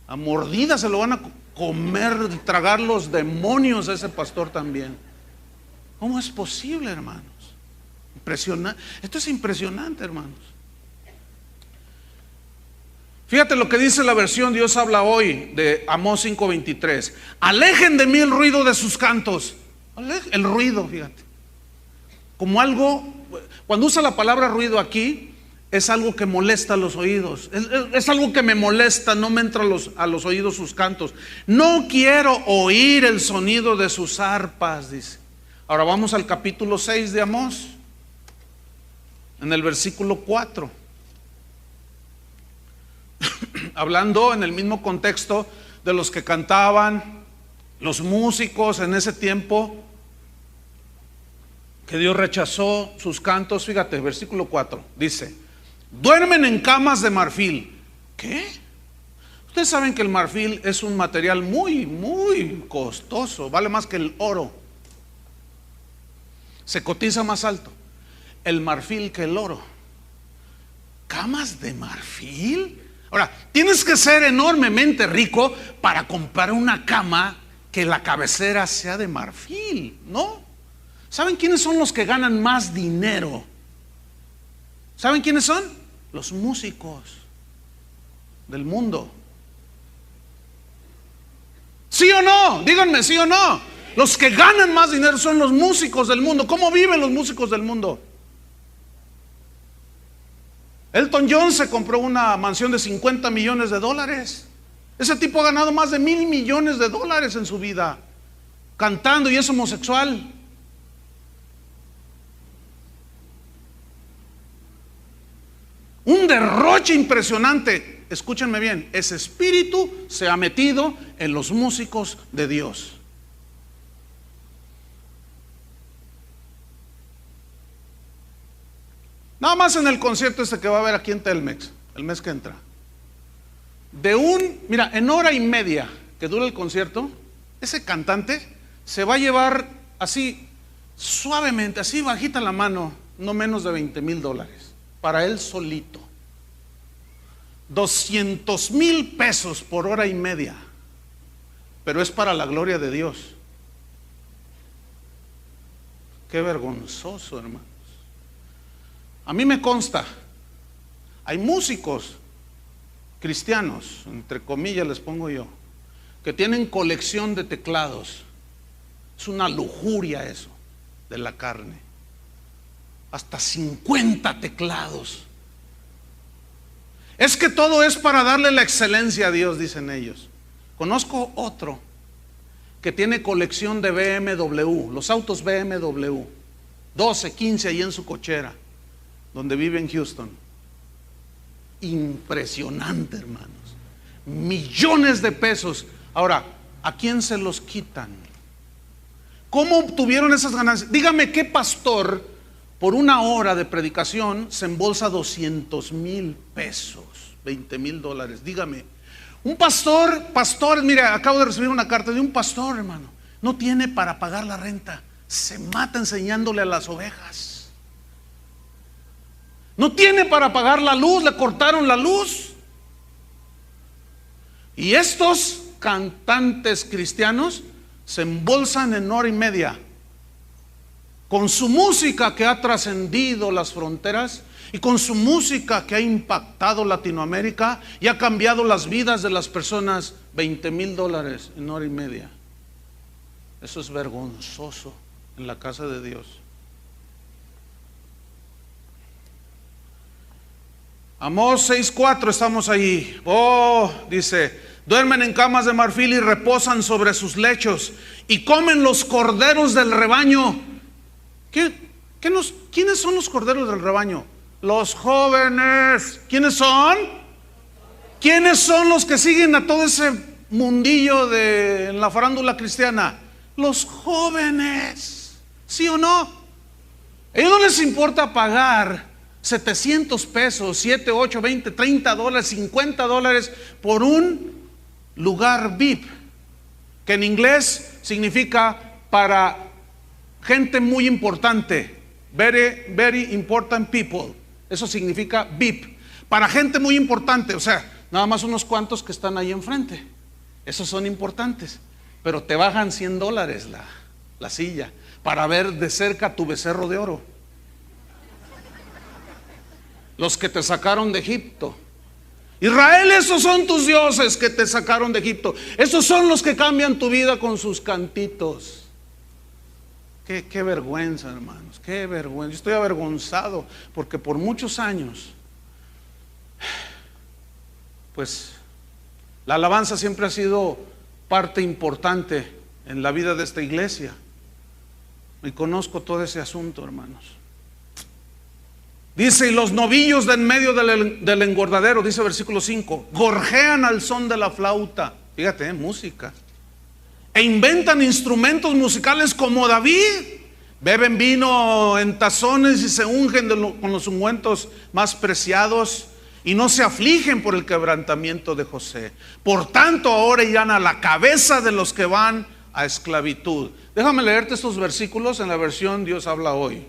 A mordidas se lo van a comer, tragar los demonios a ese pastor también. ¿Cómo es posible, hermanos? Impresionante. Esto es impresionante, hermanos. Fíjate lo que dice la versión Dios habla hoy de Amós 5:23. Alejen de mí el ruido de sus cantos. El ruido, fíjate. Como algo, cuando usa la palabra ruido aquí, es algo que molesta a los oídos. Es algo que me molesta, no me entra a los oídos sus cantos. No quiero oír el sonido de sus arpas, dice. Ahora vamos al capítulo 6 de Amós, en el versículo 4. Hablando en el mismo contexto de los que cantaban, los músicos en ese tiempo, que Dios rechazó sus cantos. Fíjate, versículo 4, dice, duermen en camas de marfil. ¿Qué? Ustedes saben que el marfil es un material muy, muy costoso, vale más que el oro. Se cotiza más alto el marfil que el oro. ¿Camas de marfil? Ahora, tienes que ser enormemente rico para comprar una cama que la cabecera sea de marfil, ¿no? ¿Saben quiénes son los que ganan más dinero? ¿Saben quiénes son? Los músicos del mundo. ¿Sí o no? Díganme, ¿sí o no? Los que ganan más dinero son los músicos del mundo. ¿Cómo viven los músicos del mundo? Elton John se compró una mansión de $50 millones. Ese tipo ha ganado más de $1,000 millones en su vida, cantando, y es homosexual. Un derroche impresionante. Escúchenme bien, ese espíritu se ha metido en los músicos de Dios. Nada más en el concierto este que va a haber aquí en Telmex el mes que entra, mira, en hora y media que dura el concierto, ese cantante se va a llevar así suavemente, así bajita la mano, no menos de $20,000 para él solito. $200,000 por hora y media, pero es para la gloria de Dios. Qué vergonzoso, hermanos. A mí me consta, hay músicos cristianos, entre comillas les pongo yo, que tienen colección de teclados. Es una lujuria eso de la carne. Hasta 50 teclados. Es que todo es para darle la excelencia a Dios, dicen ellos. Conozco otro que tiene colección de BMW, los autos BMW, 12, 15 ahí en su cochera, donde vive en Houston. Impresionante, hermanos. Millones de pesos. Ahora, ¿a quién se los quitan? ¿Cómo obtuvieron esas ganancias? Dígame qué pastor por una hora de predicación se embolsa $200,000, $20,000. Dígame, un pastor, mire, acabo de recibir una carta de un pastor, hermano, no tiene para pagar la renta, se mata enseñándole a las ovejas. No tiene para pagar la luz, le cortaron la luz. Y estos cantantes cristianos se embolsan en hora y media con su música que ha trascendido las fronteras y con su música que ha impactado Latinoamérica y ha cambiado las vidas de las personas. $20,000 en hora y media. Eso es vergonzoso en la casa de Dios. Amós 6:4, estamos ahí. Dice: duermen en camas de marfil y reposan sobre sus lechos y comen los corderos del rebaño. ¿Quiénes son los corderos del rebaño? Los jóvenes. ¿Quiénes son? ¿Quiénes son los que siguen a todo ese mundillo en la farándula cristiana? Los jóvenes. ¿Sí o no? A ellos no les importa pagar 700 pesos, 7, 8, 20, 30 dólares, 50 dólares por un lugar VIP, que en inglés significa para gente muy importante. Very, very important people. Eso significa VIP. Para gente muy importante, o sea, nada más unos cuantos que están ahí enfrente. Esos son importantes. Pero te bajan 100 dólares la silla para ver de cerca tu becerro de oro. Los que te sacaron de Egipto. Israel, esos son tus dioses que te sacaron de Egipto. Esos son los que cambian tu vida con sus cantitos. Qué vergüenza, hermanos, qué vergüenza. Yo estoy avergonzado porque por muchos años, pues, la alabanza siempre ha sido parte importante en la vida de esta iglesia. Y conozco todo ese asunto, hermanos. Dice: y los novillos de en medio del engordadero, dice versículo 5, gorjean al son de la flauta. Fíjate, música. E inventan instrumentos musicales como David. Beben vino en tazones y se ungen con los ungüentos más preciados, y no se afligen por el quebrantamiento de José. Por tanto, ahora irán a la cabeza de los que van a esclavitud. Déjame leerte estos versículos en la versión Dios habla hoy.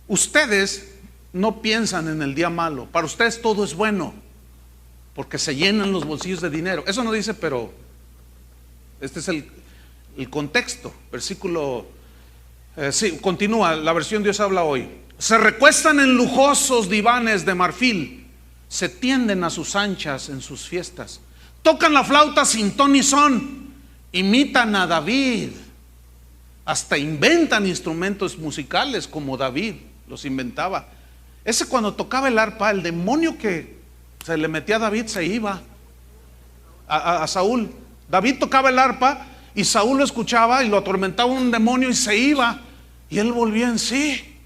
Ustedes no piensan en el día malo. Para ustedes todo es bueno, porque se llenan los bolsillos de dinero. Eso no dice, pero este es el contexto. Versículo sí, continúa la versión Dios habla hoy. Se recuestan en lujosos divanes de marfil, se tienden a sus anchas en sus fiestas, tocan la flauta sin ton ni son, imitan a David, hasta inventan instrumentos musicales como David los inventaba. Ese, cuando tocaba el arpa, el demonio que se le metía a David se iba. A Saúl, David tocaba el arpa y Saúl lo escuchaba y lo atormentaba un demonio y se iba, y él volvía en sí.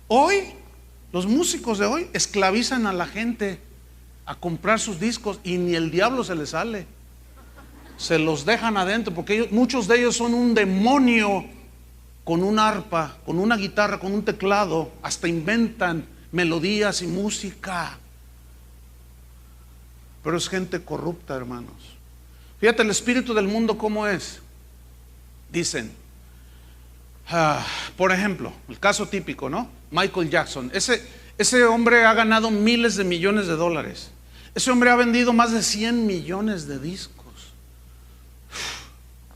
Hoy, los músicos de hoy esclavizan a la gente a comprar sus discos y ni el diablo se les sale. Se los dejan adentro porque muchos de ellos son un demonio con un arpa, con una guitarra, con un teclado. Hasta inventan melodías y música. Pero es gente corrupta, hermanos. Fíjate el espíritu del mundo cómo es. Dicen, por ejemplo, el caso típico, ¿no? Michael Jackson. Ese hombre ha ganado miles de millones de dólares. Ese hombre ha vendido más de 100 millones de discos.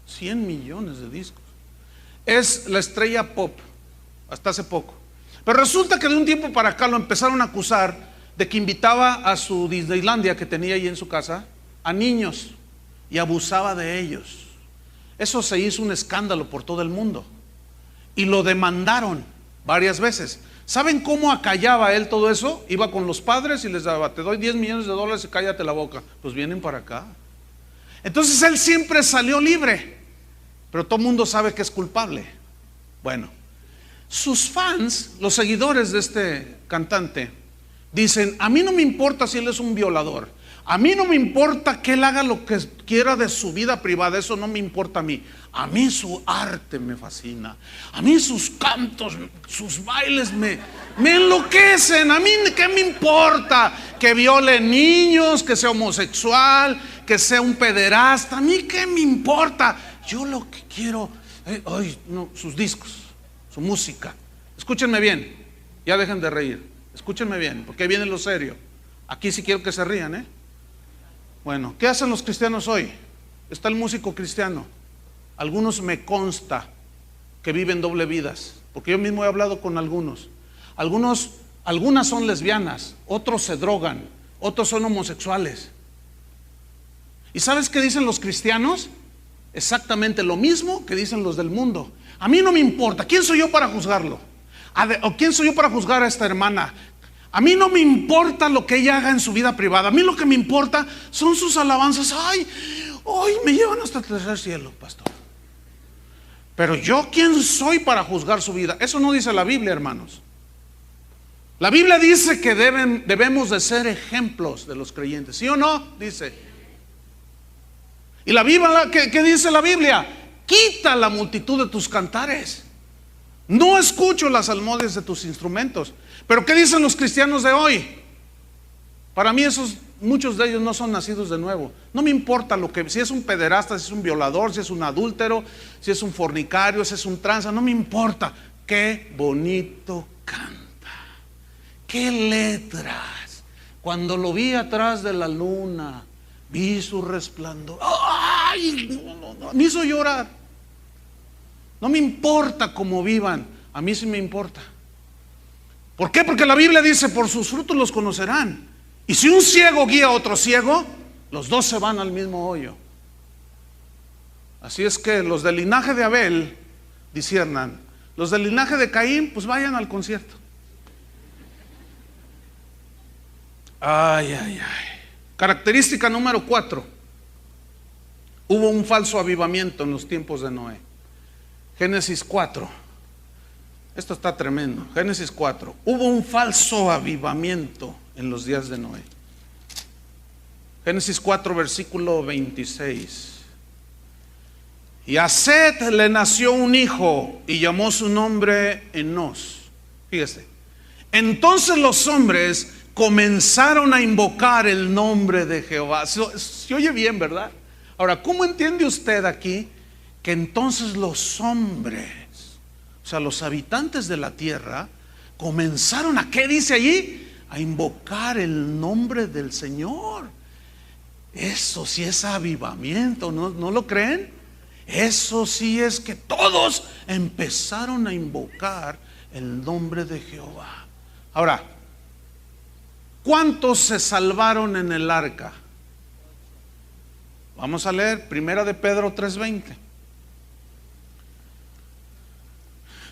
100 millones de discos. Es la estrella pop hasta hace poco. Pero resulta que de un tiempo para acá lo empezaron a acusar de que invitaba a su Disneylandia que tenía ahí en su casa a niños y abusaba de ellos. Eso se hizo un escándalo por todo el mundo y lo demandaron varias veces. ¿Saben cómo acallaba él todo eso? Iba con los padres y les daba: te doy 10 millones de dólares y cállate la boca. Pues vienen para acá. Entonces él siempre salió libre, pero todo el mundo sabe que es culpable. Bueno, sus fans, los seguidores de este cantante, dicen: a mí no me importa si él es un violador, a mí no me importa que él haga lo que quiera de su vida privada, eso no me importa a mí. A mí su arte me fascina, a mí sus cantos, sus bailes me enloquecen. A mí ¿qué me importa que viole niños, que sea homosexual, que sea un pederasta? A mí ¿qué me importa? Yo lo que quiero, sus discos, su música. Escúchenme bien, ya dejen de reír. Escúchenme bien, porque ahí viene lo serio. Aquí sí quiero que se rían, Bueno, ¿qué hacen los cristianos hoy? Está el músico cristiano. Algunos me consta que viven doble vidas, porque yo mismo he hablado con algunos. Algunas son lesbianas, otros se drogan, otros son homosexuales. ¿Y sabes qué dicen los cristianos? Exactamente lo mismo que dicen los del mundo. A mí no me importa, ¿quién soy yo para juzgarlo? ¿O quién soy yo para juzgar a esta hermana? A mí no me importa lo que ella haga en su vida privada. A mí lo que me importa son sus alabanzas. Ay, hoy me llevan hasta el tercer cielo, pastor. Pero yo, ¿quién soy para juzgar su vida? Eso no dice la Biblia, hermanos. La Biblia dice que debemos de ser ejemplos de los creyentes, ¿sí o no? Dice. Y la Biblia, ¿qué dice la Biblia? Quita la multitud de tus cantares. No escucho las salmodias de tus instrumentos. Pero ¿qué dicen los cristianos de hoy? Para mí muchos de ellos no son nacidos de nuevo. No me importa si es un pederasta, si es un violador, si es un adúltero, si es un fornicario, si es un tranza, no me importa. Qué bonito canta. Qué letras. Cuando lo vi atrás de la luna, vi su resplandor. ¡Ay! No, me hizo llorar. No me importa cómo vivan, a mí sí me importa. ¿Por qué? Porque la Biblia dice, por sus frutos los conocerán. Y si un ciego guía a otro ciego, los dos se van al mismo hoyo. Así es que los del linaje de Abel disciernan. Los del linaje de Caín, pues vayan al concierto. Ay, ay, ay. Característica número 4. Hubo un falso avivamiento en los tiempos de Noé. Génesis 4. Esto está tremendo. Génesis 4. Hubo un falso avivamiento en los días de Noé. Génesis 4, versículo 26. Y a Set le nació un hijo y llamó su nombre Enos. Fíjese. Entonces los hombres comenzaron a invocar el nombre de Jehová. Se oye bien, ¿verdad? Ahora, ¿cómo entiende usted aquí que entonces los hombres, o sea, los habitantes de la tierra, comenzaron a, ¿qué dice allí? A invocar el nombre del Señor? Eso sí es avivamiento, ¿no lo creen? Eso sí es que todos empezaron a invocar el nombre de Jehová. Ahora, ¿cuántos se salvaron en el arca? Vamos a leer 1 de Pedro 3:20.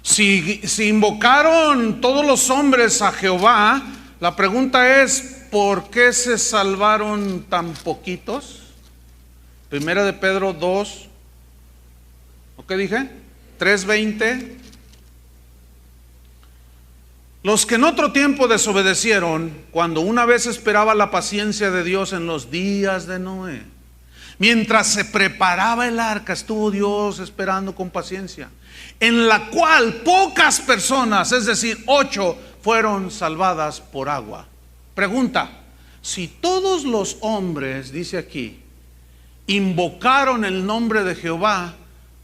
Si invocaron todos los hombres a Jehová, la pregunta es, ¿por qué se salvaron tan poquitos? 1 de Pedro 2, ¿o qué dije? 3:20. Los que en otro tiempo desobedecieron, cuando una vez esperaba la paciencia de Dios en los días de Noé, mientras se preparaba el arca, estuvo Dios esperando con paciencia, en la cual pocas personas, es decir, 8, fueron salvadas por agua. Pregunta: si todos los hombres, dice aquí, invocaron el nombre de Jehová,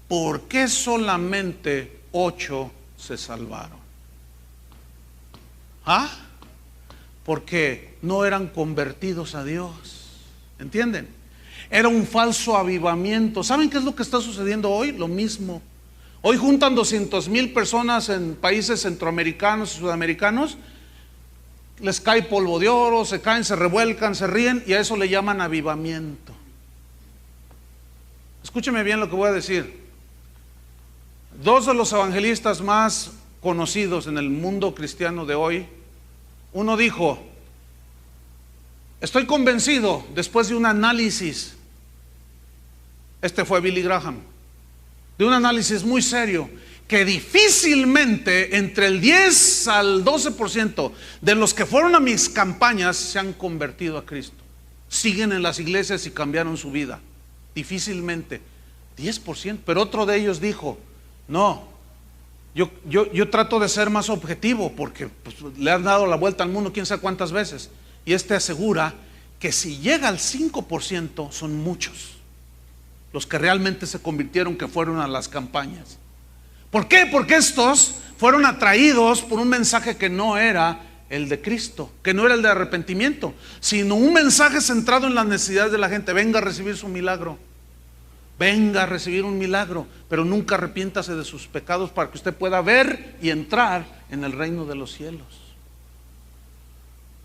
¿por qué solamente 8 se salvaron? ¿Ah? Porque no eran convertidos a Dios. ¿Entienden? Era un falso avivamiento. ¿Saben qué es lo que está sucediendo hoy? Lo mismo. Hoy juntan 200,000 personas en países centroamericanos y sudamericanos. Les cae polvo de oro, se caen, se revuelcan, se ríen, y a eso le llaman avivamiento. Escúcheme bien lo que voy a decir. 2 de los evangelistas más conocidos en el mundo cristiano de hoy, uno dijo: estoy convencido, después de un análisis, este fue Billy Graham, de un análisis muy serio, que difícilmente entre el 10 al 12% de los que fueron a mis campañas se han convertido a Cristo, siguen en las iglesias y cambiaron su vida. Difícilmente 10%. Pero otro de ellos dijo: no, yo trato de ser más objetivo, porque pues, le han dado la vuelta al mundo quién sabe cuántas veces. Y asegura que si llega al 5%, son muchos los que realmente se convirtieron, que fueron a las campañas. ¿Por qué? Porque estos fueron atraídos por un mensaje que no era el de Cristo, que no era el de arrepentimiento, sino un mensaje centrado en las necesidades de la gente. Venga a recibir su milagro. venga a recibir un milagro, pero nunca arrepiéntase de sus pecados para que usted pueda ver y entrar en el reino de los cielos.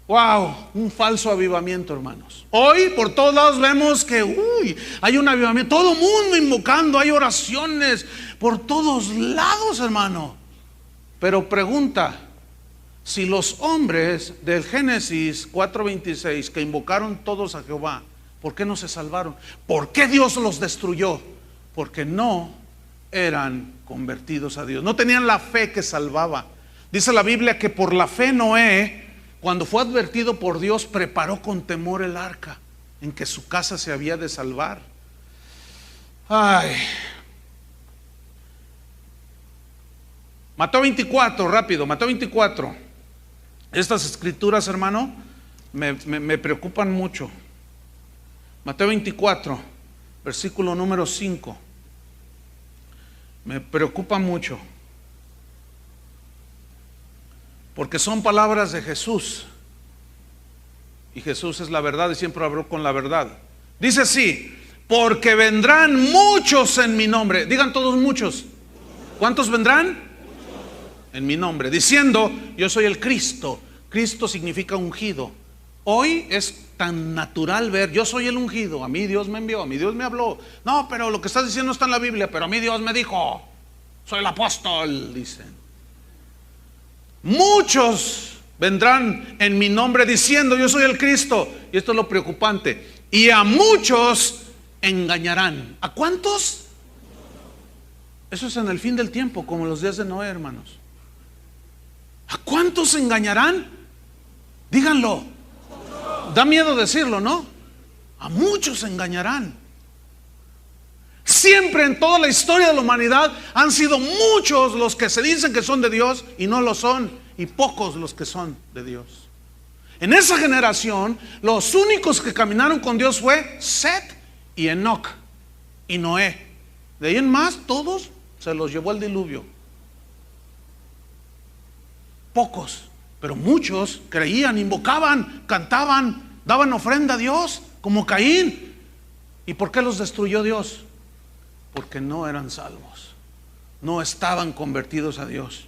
Wow, un falso avivamiento, hermanos. Hoy por todos lados vemos que hay un avivamiento, todo el mundo invocando, hay oraciones por todos lados, hermano. Pero pregunta, si los hombres del Génesis 4:26 que invocaron todos a Jehová, ¿por qué no se salvaron? ¿Por qué Dios los destruyó? Porque no eran convertidos a Dios, no tenían la fe que salvaba. Dice la Biblia que por la fe Noé, cuando fue advertido por Dios, preparó con temor el arca en que su casa se había de salvar. Ay. Mateo 24, rápido, Mateo 24. Estas escrituras, hermano, me preocupan mucho. Mateo 24, versículo número 5. Me preocupa mucho, porque son palabras de Jesús, y Jesús es la verdad y siempre habló con la verdad. Dice así: porque vendrán muchos en mi nombre. Digan todos muchos. ¿Cuántos vendrán? En mi nombre, diciendo yo soy el Cristo. Cristo significa ungido. Hoy es tan natural ver, yo soy el ungido, a mí Dios me envió, a mí Dios me habló. No, pero lo que estás diciendo no está en la Biblia, pero a mí Dios me dijo, soy el apóstol, dicen. Muchos vendrán en mi nombre diciendo yo soy el Cristo. Y esto es lo preocupante. Y a muchos engañarán. ¿A cuántos? Eso es en el fin del tiempo, como los días de Noé, hermanos. ¿A cuántos engañarán? Díganlo. Da miedo decirlo, ¿no? A muchos engañarán. Siempre en toda la historia de la humanidad han sido muchos los que se dicen que son de Dios y no lo son, y pocos los que son de Dios. En esa generación, los únicos que caminaron con Dios fue Set y Enoc y Noé. De ahí en más, todos se los llevó el diluvio. Pocos, pero muchos creían, invocaban, cantaban, daban ofrenda a Dios, como Caín. ¿Y por qué los destruyó Dios? Porque no eran salvos, no estaban convertidos a Dios.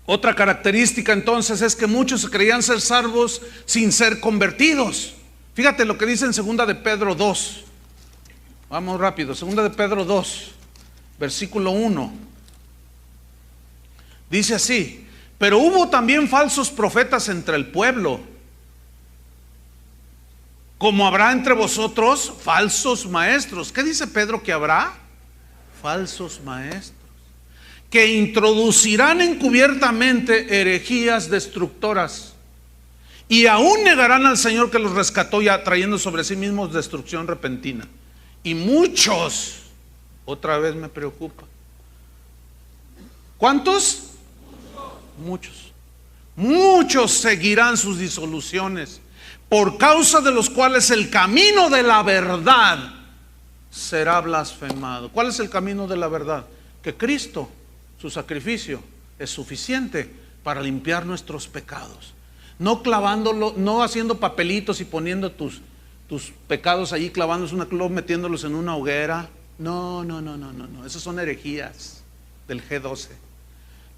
Otra característica entonces es que muchos creían ser salvos sin ser convertidos. Fíjate lo que dice en 2 de Pedro 2. Vamos rápido, 2 de Pedro 2, versículo 1. Dice así: pero hubo también falsos profetas entre el pueblo, como habrá entre vosotros falsos maestros. ¿Qué dice Pedro que habrá? Falsos maestros, que introducirán encubiertamente herejías destructoras, y aún negarán al Señor que los rescató, ya trayendo sobre sí mismos destrucción repentina. Y muchos, otra vez me preocupa. ¿Cuántos? Muchos seguirán sus disoluciones, por causa de los cuales el camino de la verdad será blasfemado. ¿Cuál es el camino de la verdad? Que Cristo, su sacrificio, es suficiente para limpiar nuestros pecados. No clavándolo, no haciendo papelitos y poniendo tus pecados allí, clavándolos en una cruz, metiéndolos en una hoguera. No, esas son herejías del G12.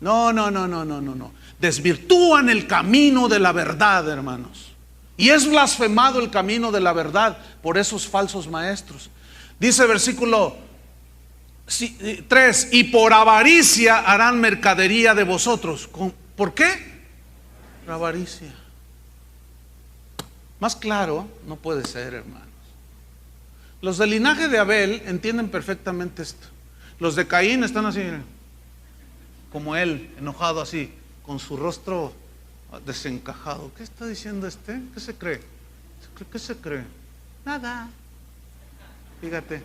No. Desvirtúan el camino de la verdad, hermanos. Y es blasfemado el camino de la verdad por esos falsos maestros. Dice versículo 3: y por avaricia harán mercadería de vosotros. ¿Por qué? Por avaricia. Más claro no puede ser, hermanos. Los del linaje de Abel entienden perfectamente esto. Los de Caín están así, como él, enojado así, con su rostro desencajado. ¿Qué está diciendo este? ¿Qué se cree? ¿Qué se cree? Nada. Fíjate.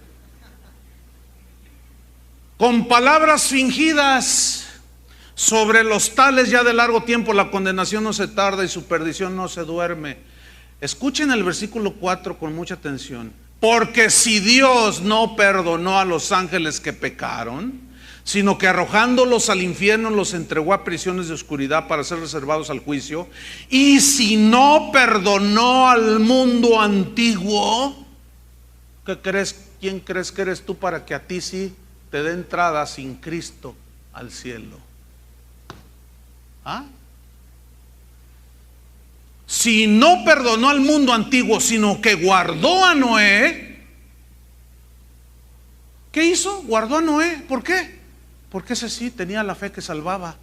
Con palabras fingidas, sobre los tales ya de largo tiempo la condenación no se tarda y su perdición no se duerme. Escuchen el versículo 4 con mucha atención. Porque si Dios no perdonó a los ángeles que pecaron, sino que arrojándolos al infierno los entregó a prisiones de oscuridad para ser reservados al juicio, y si no perdonó al mundo antiguo, ¿qué crees ¿quién crees que eres tú para que a ti sí te dé entrada sin Cristo al cielo? ¿Ah? Si no perdonó al mundo antiguo, sino que guardó a Noé, ¿qué hizo? Guardó a Noé. ¿Por qué? Porque ese sí tenía la fe que salvaba.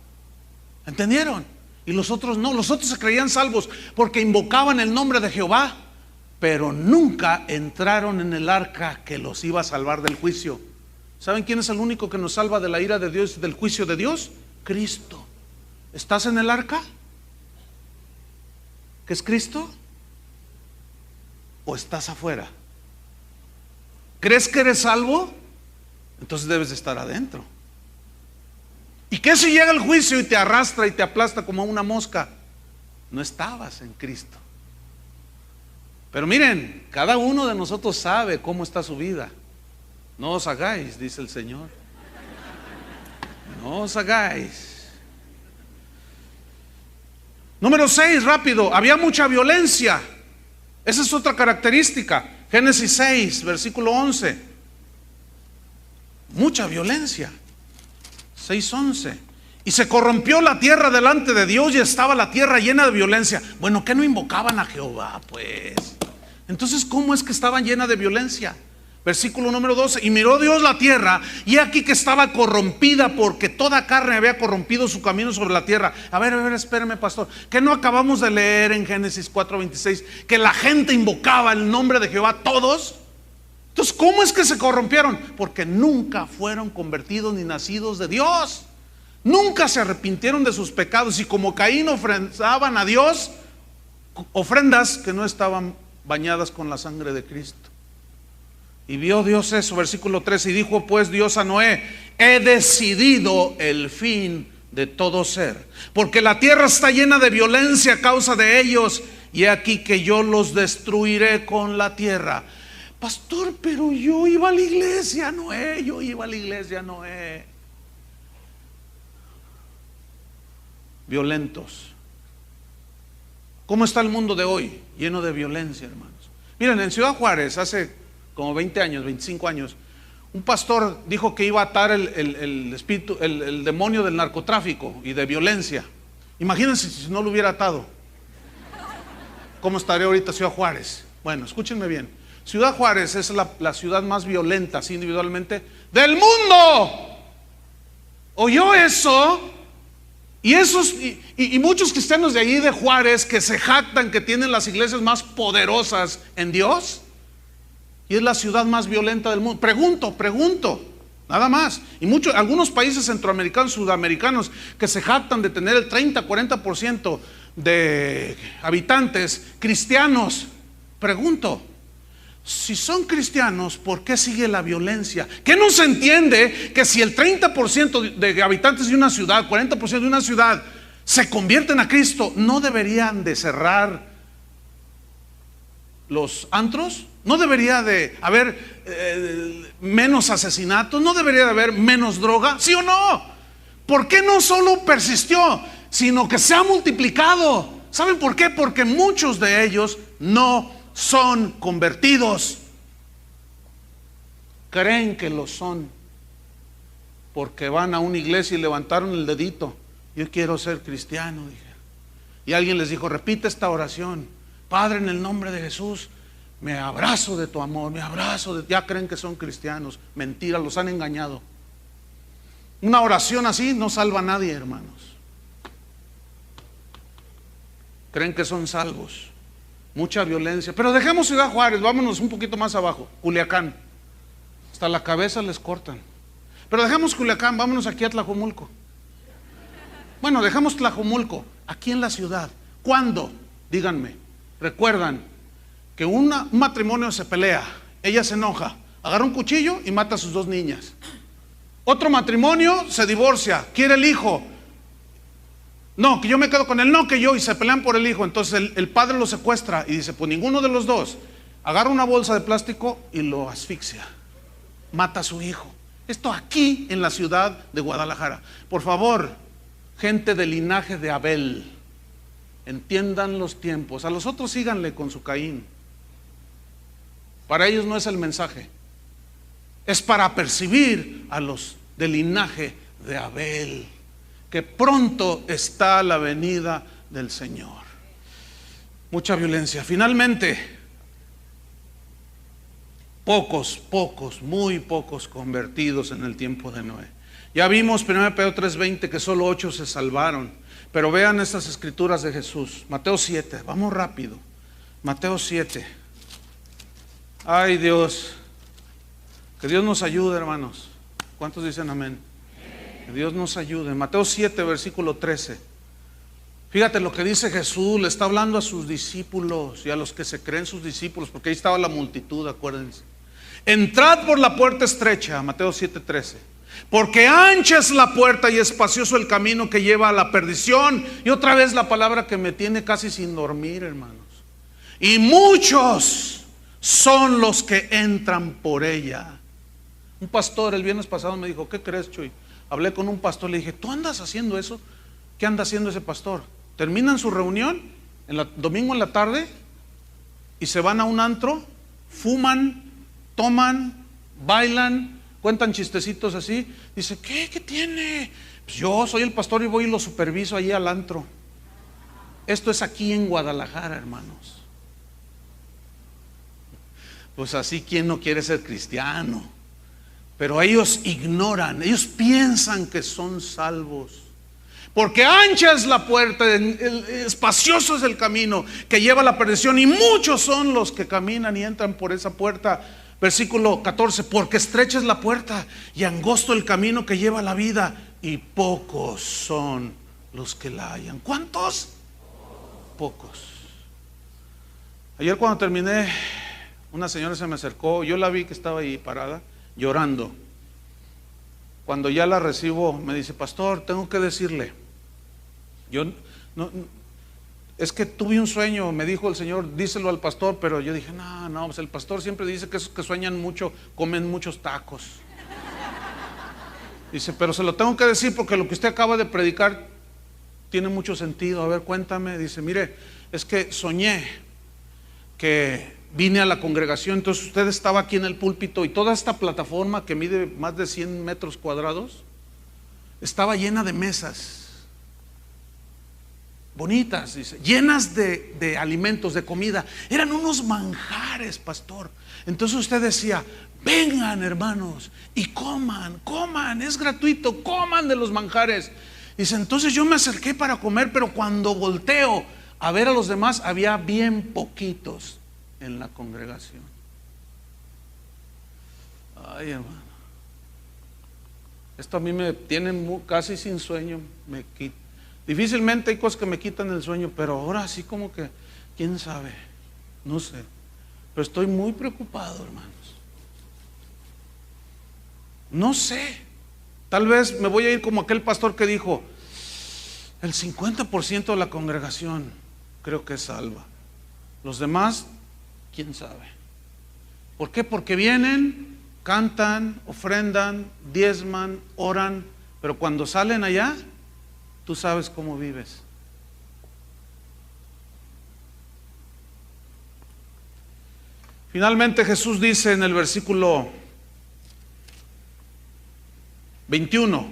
¿Entendieron? Y los otros no. Los otros se creían salvos porque invocaban el nombre de Jehová, pero nunca entraron en el arca que los iba a salvar del juicio. ¿Saben quién es el único que nos salva de la ira de Dios y del juicio de Dios? Cristo. ¿Estás en el arca? ¿Qué es Cristo? ¿O estás afuera? ¿Crees que eres salvo? Entonces debes de estar adentro. ¿Y qué si llega el juicio y te arrastra y te aplasta como una mosca? No estabas en Cristo. Pero miren, cada uno de nosotros sabe cómo está su vida. No os hagáis, dice el Señor. No os hagáis. Número 6, rápido. Había mucha violencia. Esa es otra característica. Génesis 6, versículo 11. Mucha violencia. 6:11. Y se corrompió la tierra delante de Dios y estaba la tierra llena de violencia. Bueno, ¿qué no invocaban a Jehová, pues? Entonces, ¿cómo es que estaban llena de violencia? Versículo número 12. Y miró Dios la tierra, y aquí que estaba corrompida, porque toda carne había corrompido su camino sobre la tierra. A ver, espérame, pastor. ¿Qué no acabamos de leer en Génesis 4:26? Que la gente invocaba el nombre de Jehová, todos. Entonces, ¿cómo es que se corrompieron? Porque nunca fueron convertidos ni nacidos de Dios. Nunca se arrepintieron de sus pecados, y como Caín ofrendaban a Dios ofrendas que no estaban bañadas con la sangre de Cristo. Y vio Dios eso, versículo 13, y dijo pues Dios a Noé: he decidido el fin de todo ser, porque la tierra está llena de violencia a causa de ellos, y he aquí que yo los destruiré con la tierra. Pastor, pero yo iba a la iglesia, Noé, yo iba a la iglesia, Noé. Violentos. ¿Cómo está el mundo de hoy? Lleno de violencia, hermanos. Miren, en Ciudad Juárez, hace como 20 años, 25 años, un pastor dijo que iba a atar el espíritu, el demonio del narcotráfico y de violencia. Imagínense si no lo hubiera atado. ¿Cómo estaría ahorita Ciudad Juárez? Bueno, escúchenme bien. Ciudad Juárez es la ciudad más violenta, así individualmente, del mundo. ¿Oyó eso? Y muchos cristianos de allí de Juárez que se jactan que tienen las iglesias más poderosas en Dios, y es la ciudad más violenta del mundo. Pregunto, nada más. Y algunos países centroamericanos, sudamericanos, que se jactan de tener el 30-40% de habitantes cristianos. Pregunto, si son cristianos, ¿por qué sigue la violencia? ¿Qué no se entiende que si el 30% de habitantes de una ciudad, 40% de una ciudad se convierten a Cristo, no deberían de cerrar los antros? ¿No debería de haber menos asesinatos? ¿No debería de haber menos droga? ¿Sí o no? ¿Por qué no solo persistió, sino que se ha multiplicado? ¿Saben por qué? Porque muchos de ellos no son convertidos. Creen que lo son porque van a una iglesia y levantaron el dedito: yo quiero ser cristiano, dijeron. Y alguien les dijo: repite esta oración: Padre, en el nombre de Jesús, me abrazo de tu amor, me abrazo de... Ya creen que son cristianos. Mentira, los han engañado. Una oración así no salva a nadie, hermanos. Creen que son salvos. Mucha violencia. Pero dejemos Ciudad Juárez, vámonos un poquito más abajo. Culiacán. Hasta la cabeza les cortan. Pero dejemos Culiacán, vámonos aquí a Tlajomulco. Bueno, dejamos Tlajomulco. Aquí en la ciudad, ¿cuándo? Díganme. ¿Recuerdan que un matrimonio se pelea? Ella se enoja, agarra un cuchillo y mata a sus 2 niñas. Otro matrimonio se divorcia, quiere el hijo. No, que yo me quedo con él, no, que yo, y se pelean por el hijo. Entonces el padre lo secuestra y dice: pues ninguno de los dos. Agarra una bolsa de plástico y lo asfixia, mata a su hijo. Esto aquí en la ciudad de Guadalajara. Por favor, gente del linaje de Abel, entiendan los tiempos. A los otros síganle con su Caín. Para ellos no es el mensaje. es para apercibir a los del linaje de Abel, que pronto está la venida del Señor. Mucha violencia. Finalmente, muy pocos convertidos en el tiempo de Noé. Ya vimos 1 Pedro 3:20 que solo 8 se salvaron. Pero vean estas escrituras de Jesús. Mateo 7, vamos rápido. Mateo 7. Ay Dios, que Dios nos ayude, hermanos. ¿Cuántos dicen amén? Que Dios nos ayude. Mateo 7, versículo 13. Fíjate lo que dice Jesús. Le está hablando a sus discípulos y a los que se creen sus discípulos, porque ahí estaba la multitud, acuérdense. Entrad por la puerta estrecha, Mateo 7:13, porque ancha es la puerta y espacioso el camino que lleva a la perdición. Y otra vez la palabra que me tiene casi sin dormir, hermanos. Y muchos son los que entran por ella. Un pastor el viernes pasado me dijo: ¿qué crees, Chuy? Hablé con un pastor, le dije: ¿tú andas haciendo eso? ¿Qué anda haciendo ese pastor? Terminan su reunión domingo en la tarde y se van a un antro, fuman, toman, bailan, cuentan chistecitos así. Dice: ¿qué tiene? Pues yo soy el pastor y voy y lo superviso allí al antro. Esto es aquí en Guadalajara, hermanos. Pues así, ¿quién no quiere ser cristiano? Pero ellos ignoran, ellos piensan que son salvos. Porque ancha es la puerta, espacioso es el camino que lleva a la perdición, y muchos son los que caminan y entran por esa puerta. Versículo 14, porque estrecha es la puerta y angosto el camino que lleva a la vida, y pocos son los que la hallan. ¿Cuántos? Pocos. Ayer cuando terminé, una señora se me acercó, yo la vi que estaba ahí parada, llorando. Cuando ya la recibo, me dice: pastor, tengo que decirle, es que tuve un sueño, me dijo el Señor, díselo al pastor. Pero yo dije: no, pues el pastor siempre dice que esos que sueñan mucho comen muchos tacos. Dice: pero se lo tengo que decir porque lo que usted acaba de predicar tiene mucho sentido. A ver, cuéntame. Dice: mire, es que soñé que vine a la congregación, entonces usted estaba aquí en el púlpito y toda esta plataforma que mide más de 100 metros cuadrados estaba llena de mesas bonitas, dice, llenas de alimentos, de comida. Eran unos manjares, pastor. Entonces usted decía: vengan, hermanos, y coman, es gratuito, coman de los manjares. Dice: entonces yo me acerqué para comer, pero cuando volteo a ver a los demás, había bien poquitos en la congregación. Ay, hermano, esto a mí me tiene casi sin sueño. Difícilmente hay cosas que me quitan el sueño, pero ahora sí como que, quién sabe, no sé. Pero estoy muy preocupado, hermanos. No sé, tal vez me voy a ir como aquel pastor que dijo: el 50% de la congregación creo que es salva, los demás, quién sabe. ¿Por qué? Porque vienen, cantan, ofrendan, diezman, oran, pero cuando salen allá, tú sabes cómo vives. Finalmente Jesús dice en el versículo 21: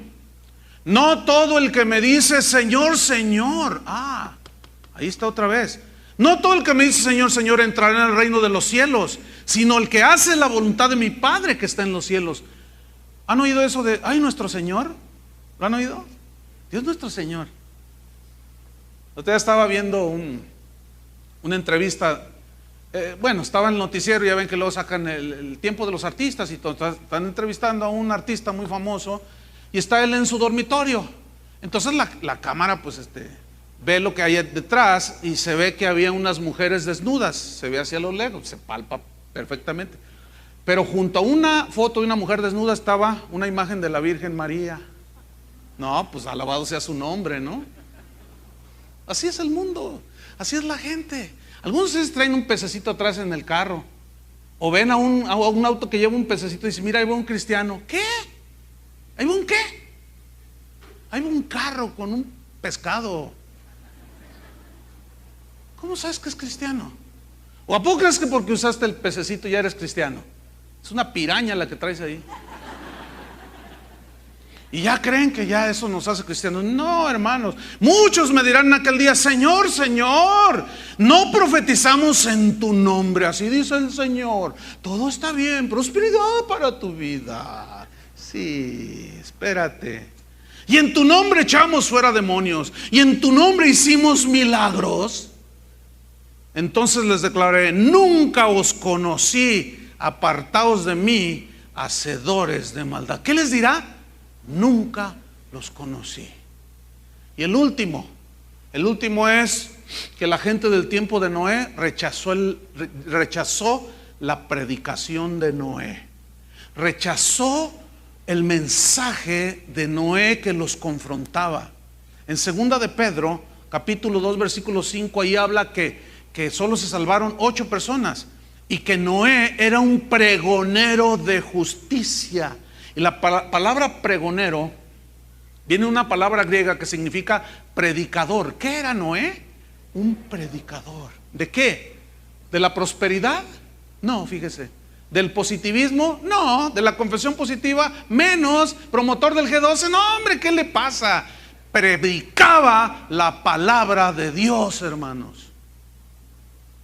no todo el que me dice Señor, Señor. Ahí está otra vez. No todo el que me dice Señor, Señor entrará en el reino de los cielos, sino el que hace la voluntad de mi Padre que está en los cielos. ¿Han oído eso de ay, nuestro Señor? ¿Lo han oído? Dios nuestro Señor. Yo estaba viendo una entrevista, estaba en el noticiero, ya ven que luego sacan el tiempo de los artistas y todo, están entrevistando a un artista muy famoso y está él en su dormitorio. Entonces la cámara pues ve lo que hay detrás y se ve que había unas mujeres desnudas, se ve hacia lo lejos, se palpa perfectamente. Pero junto a una foto de una mujer desnuda estaba una imagen de la Virgen María. No, pues alabado sea su nombre, ¿no? Así es el mundo, así es la gente. Algunos de ustedes traen un pececito atrás en el carro, o ven a un auto que lleva un pececito y dicen: mira, ahí va un cristiano. ¿Qué? ¿Ahí va un qué? Ahí va un carro con un pescado. ¿Cómo sabes que es cristiano? ¿O a poco crees que porque usaste el pececito ya eres cristiano? Es una piraña la que traes ahí. Y ya creen que ya eso nos hace cristianos. No, hermanos. Muchos me dirán en aquel día: Señor, Señor, no profetizamos en tu nombre. Así dice el Señor. Todo está bien, prosperidad para tu vida. Sí, espérate. Y en tu nombre echamos fuera demonios, y en tu nombre hicimos milagros. Entonces les declaré: nunca os conocí, apartaos de mí, hacedores de maldad. ¿Qué les dirá? Nunca los conocí. Y el último es que la gente del tiempo de Noé rechazó la predicación de Noé. Rechazó el mensaje de Noé que los confrontaba. En segunda de Pedro, capítulo 2, versículo 5, ahí habla que solo se salvaron 8 personas y que Noé era un pregonero de justicia. Y la palabra pregonero viene de una palabra griega que significa predicador. ¿Qué era Noé? Un predicador. ¿De qué? ¿De la prosperidad? No, fíjese. ¿Del positivismo? No. ¿De la confesión positiva? Menos. ¿Promotor del G12? No, hombre, ¿qué le pasa? Predicaba la palabra de Dios, hermanos.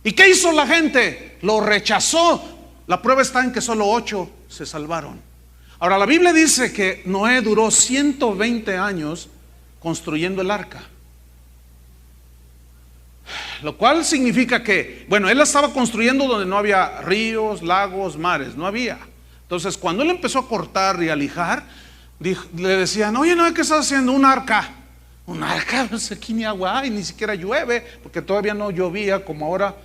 ¿Y qué hizo la gente? Lo rechazó. La prueba está en que solo 8 se salvaron. Ahora, la Biblia dice que Noé duró 120 años construyendo el arca. Lo cual significa que, bueno, él la estaba construyendo donde no había ríos, lagos, mares, no había. Entonces, cuando él empezó a cortar y a lijar, le decían: oye, no, ¿qué estás haciendo? Un arca. Un arca, pues aquí ni agua hay, ni siquiera llueve, porque todavía no llovía como ahora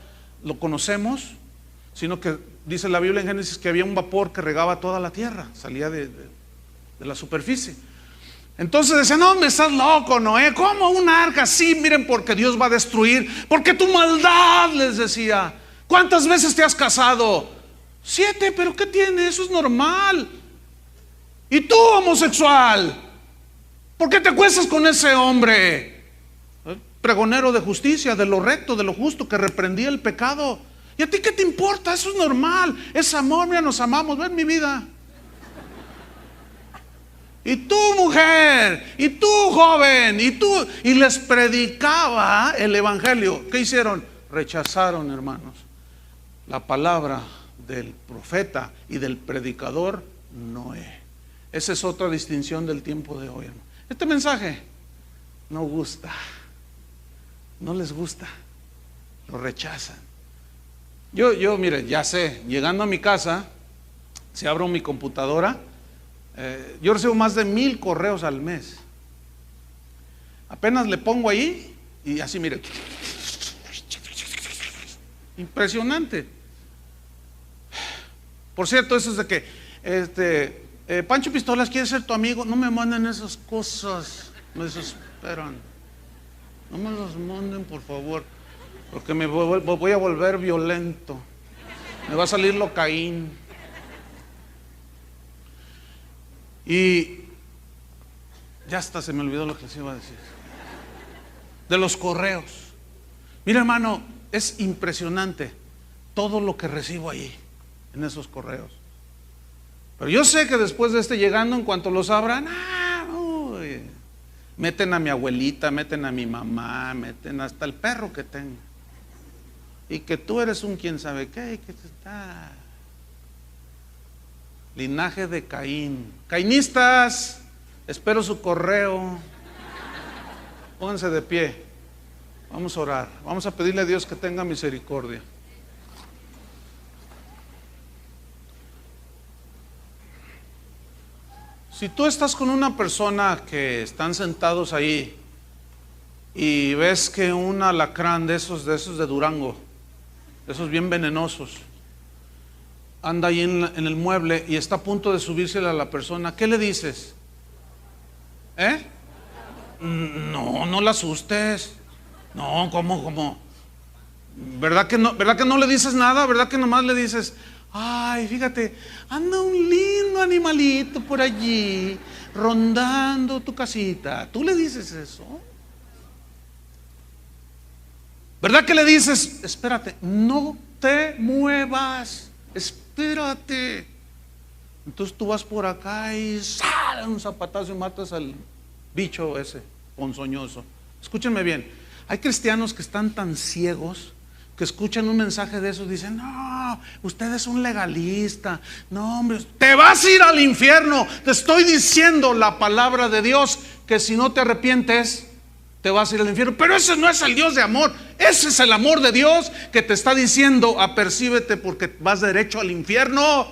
lo conocemos, sino que dice la Biblia en Génesis que había un vapor que regaba toda la tierra, salía de la superficie. Entonces decían: no, me estás loco, Noé, ¿cómo un arca? Sí, miren, porque Dios va a destruir, porque tu maldad, les decía. ¿Cuántas veces te has casado? 7, pero ¿qué tiene? Eso es normal. ¿Y tú, homosexual? ¿Por qué te acuestas con ese hombre? Pregonero de justicia, de lo recto, de lo justo, que reprendía el pecado. ¿Y a ti qué te importa? Eso es normal, es amor, mira, nos amamos, ven mi vida. Y tú, mujer, y tú, joven, y tú, y les predicaba el evangelio. ¿Qué hicieron? Rechazaron, hermanos, la palabra del profeta y del predicador Noé. Esa es otra distinción del tiempo de hoy, hermano. Este mensaje no gusta, no les gusta, lo rechazan. Yo, mire, ya sé, llegando a mi casa, si abro mi computadora, yo recibo más de 1000 correos al mes. Apenas le pongo ahí y así, mire, impresionante. Por cierto, eso es de que Pancho Pistolas quiere ser tu amigo. No me manden esas cosas, me desesperan. No me las manden, por favor, porque me voy a volver violento. Me va a salir Locaín. Y ya hasta se me olvidó lo que les iba a decir. De los correos. Mira, hermano, es impresionante todo lo que recibo ahí, en esos correos. Pero yo sé que después de llegando, en cuanto los abran, meten a mi abuelita, meten a mi mamá, meten hasta el perro que tengo. Y que tú eres un quién sabe qué, que está. Linaje de Caín. Cainistas, espero su correo. Pónganse de pie. Vamos a orar. Vamos a pedirle a Dios que tenga misericordia. Si tú estás con una persona que están sentados ahí y ves que un alacrán de esos de Durango, de esos bien venenosos, anda ahí en el mueble y está a punto de subírsele a la persona, ¿qué le dices? No, no la asustes. No, ¿cómo? ¿Verdad que no le dices nada? ¿Verdad que nomás le dices: ay, fíjate, anda un lindo animalito por allí rondando tu casita? ¿Tú le dices eso? ¿Verdad que le dices: espérate, no te muevas, espérate, Entonces tú vas por acá y sale un zapatazo y matas al bicho ese ponzoñoso. Escúchenme bien, hay cristianos que están tan ciegos que escuchan un mensaje de esos y dicen: no, usted es un legalista, no hombre, te vas a ir al infierno. Te estoy diciendo la palabra de Dios que si no te arrepientes te vas a ir al infierno. Pero ese no es el Dios de amor, ese es el amor de Dios que te está diciendo: apercíbete porque vas derecho al infierno,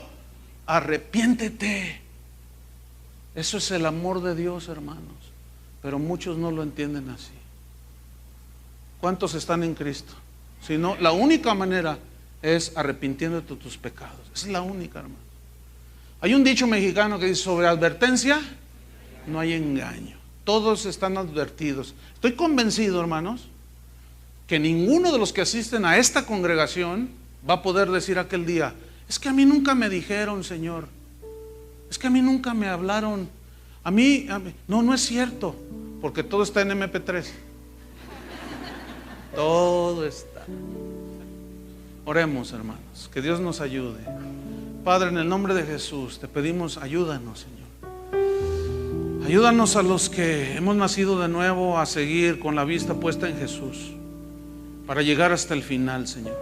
arrepiéntete. Eso es el amor de Dios, hermanos, pero muchos no lo entienden así. ¿Cuántos están en Cristo? Si no, la única manera es arrepintiéndote de tus pecados. Esa es la única, hermano. Hay un dicho mexicano que dice: sobre advertencia no hay engaño. Todos están advertidos. Estoy convencido, hermanos, que ninguno de los que asisten a esta congregación va a poder decir aquel día: es que a mí nunca me dijeron, Señor, es que a mí nunca me hablaron. A mí. No, no es cierto, porque todo está en MP3. Todo está. Oremos, hermanos, que Dios nos ayude. Padre, en el nombre de Jesús te pedimos: ayúdanos, Señor. Ayúdanos a los que hemos nacido de nuevo a seguir con la vista puesta en Jesús, para llegar hasta el final, Señor.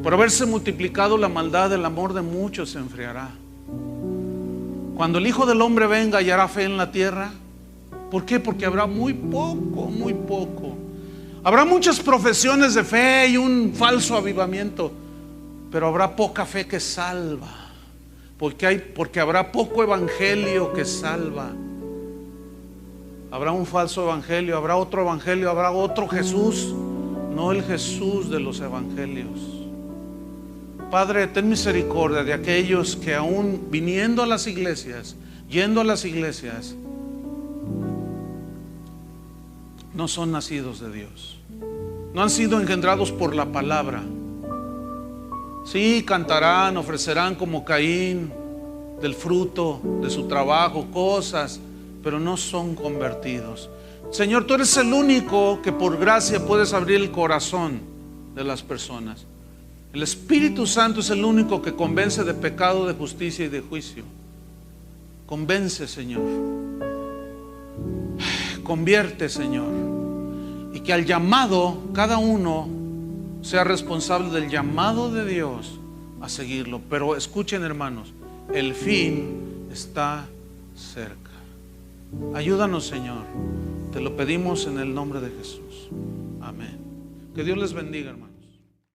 Por haberse multiplicado la maldad, el amor de muchos se enfriará. Cuando el Hijo del Hombre venga, hallará fe en la tierra. ¿Por qué? Porque habrá muy poco, muy poco. Habrá muchas profesiones de fe y un falso avivamiento, pero habrá poca fe que salva, porque habrá poco evangelio que salva. Habrá un falso evangelio, habrá otro Jesús, no el Jesús de los evangelios. Padre, ten misericordia de aquellos que aún viniendo a las iglesias, yendo a las iglesias, no son nacidos de Dios, no han sido engendrados por la palabra. Sí, cantarán, ofrecerán como Caín del fruto de su trabajo cosas, pero no son convertidos. Señor, tú eres el único que por gracia puedes abrir el corazón de las personas. El Espíritu Santo es el único que convence de pecado, de justicia y de juicio. Convence, Señor. Convierte, Señor. Y que al llamado, cada uno sea responsable del llamado de Dios a seguirlo. Pero escuchen, hermanos, el fin está cerca. Ayúdanos, Señor. Te lo pedimos en el nombre de Jesús. Amén. Que Dios les bendiga, hermanos.